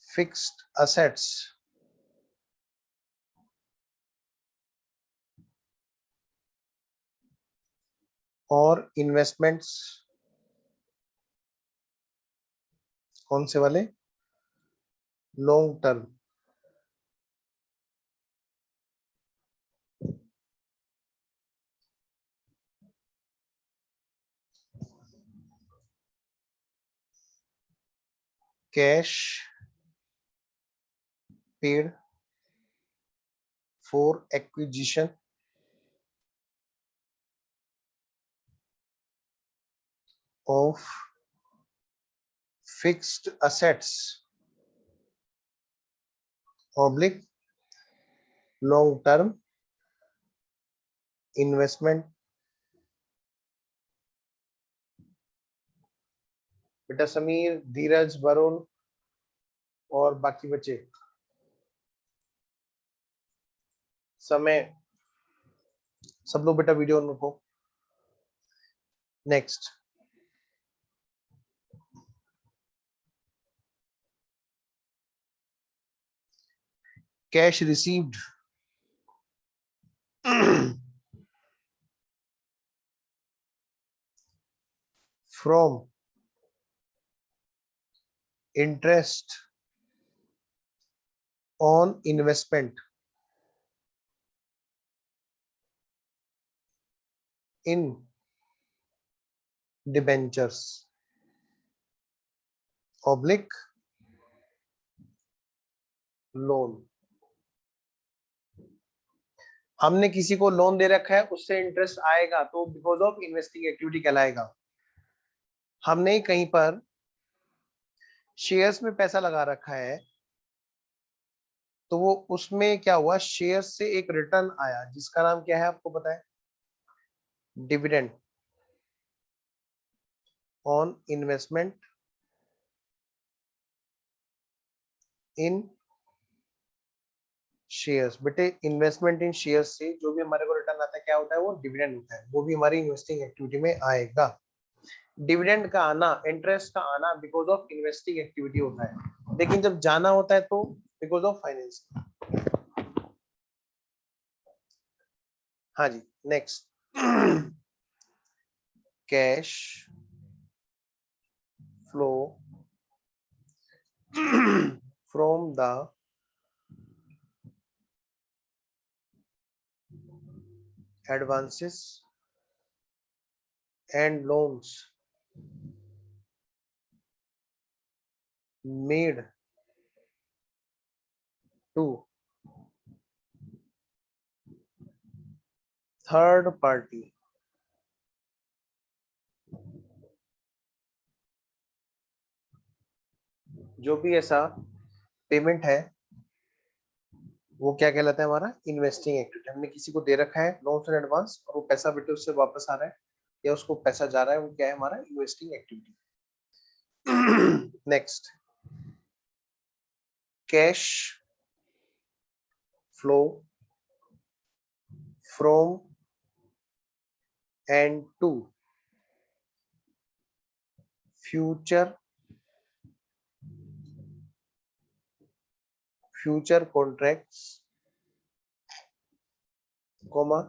फिक्स्ड असेट्स और इन्वेस्टमेंट्स, कौन से वाले, long term. Cash paid for acquisition of fixed assets oblique long term investment। बेटा समीर, धीरज, वरुण और बाकी बच्चे, समय, सब लोग बेटा वीडियो ऑन रखो। Next, cash received from interest on investment in debentures oblique loan. हमने किसी को लोन दे रखा है, उससे इंटरेस्ट आएगा तो बिकॉज ऑफ इन्वेस्टिंग एक्टिविटी कहलाएगा। हमने कहीं पर शेयर्स में पैसा लगा रखा है, तो वो उसमें क्या हुआ, शेयर से एक रिटर्न आया जिसका नाम क्या है आपको पता है, dividend on investment in shares. बेटे इन्वेस्टमेंट इन शेयर्स से जो भी हमारे को रिटर्न आता है क्या होता है, वो डिविडेंड होता है, वो भी हमारी इन्वेस्टिंग एक्टिविटी में आएगा। डिविडेंड का आना, इंटरेस्ट का आना बिकॉज ऑफ इन्वेस्टिंग एक्टिविटी होता है, लेकिन जब जाना होता है तो बिकॉज ऑफ फाइनेंस। हाँ जी next, cash flow from the advances and loans made to third party जो भी ऐसा पेमेंट है वो क्या कहलाता है हमारा इन्वेस्टिंग एक्टिविटी। हमने किसी को दे रखा है लोन इन एडवांस और वो पैसा बेटे उससे वापस आ रहा है या उसको पैसा जा रहा है, वो क्या है हमारा investing activity. Next, cash flow from and to future contracts comma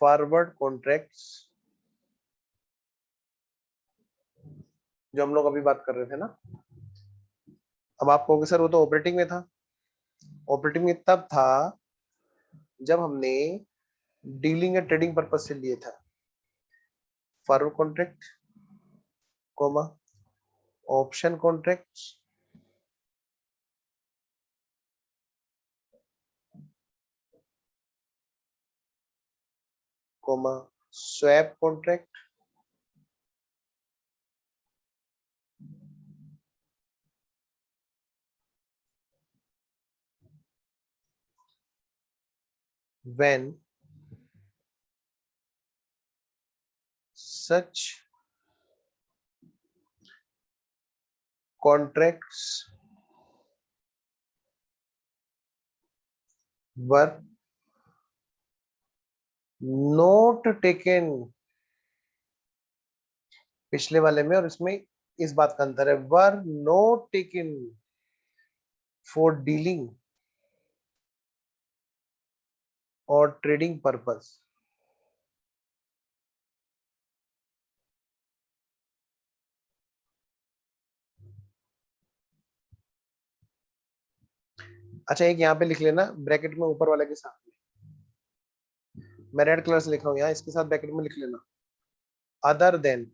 forward contracts, जो हम लोग अभी बात कर रहे थे ना। अब आप कहोगे सर वो तो ऑपरेटिंग में था। ऑपरेटिंग में तब था जब हमने डीलिंग या ट्रेडिंग पर्पज से लिए था। Forward contract comma option contracts comma swap contract, when such contracts were not taken, पिछले वाले में और इसमें इस बात का अंतर है, were not taken for dealing और ट्रेडिंग पर्पस। अच्छा एक यहाँ पे लिख लेना ब्रैकेट में ऊपर वाले के साथ में, मैं रेड कलर से लिख रहा हूँ यहाँ, इसके साथ ब्रैकेट में लिख लेना अदर देन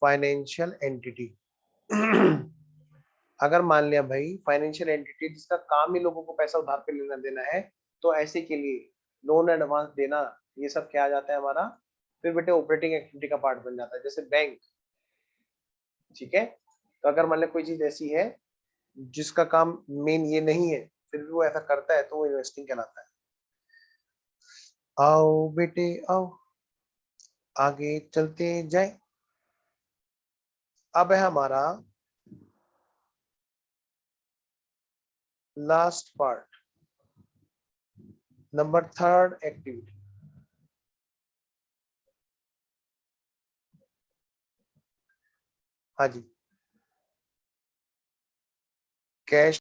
फाइनेंशियल एंटिटी। अगर मान लिया भाई फाइनेंशियल एंटिटी जिसका काम ही लोगों को पैसा उधार पे लेना देना है, तो ऐसे के लिए लोन एडवांस देना ये सब क्या आ जाता है हमारा, फिर बेटे ऑपरेटिंग एक्टिविटी का पार्ट बन जाता है, जैसे बैंक। ठीक है, तो अगर मान लिया कोई चीज ऐसी है जिसका काम मेन ये नहीं है फिर भी वो ऐसा करता है तो वो इन्वेस्टिंग कहलाता है। आओ बेटे आओ आगे चलते जाए। अब है हमारा लास्ट पार्ट, नंबर 3 एक्टिविटी। हाँ जी, कैश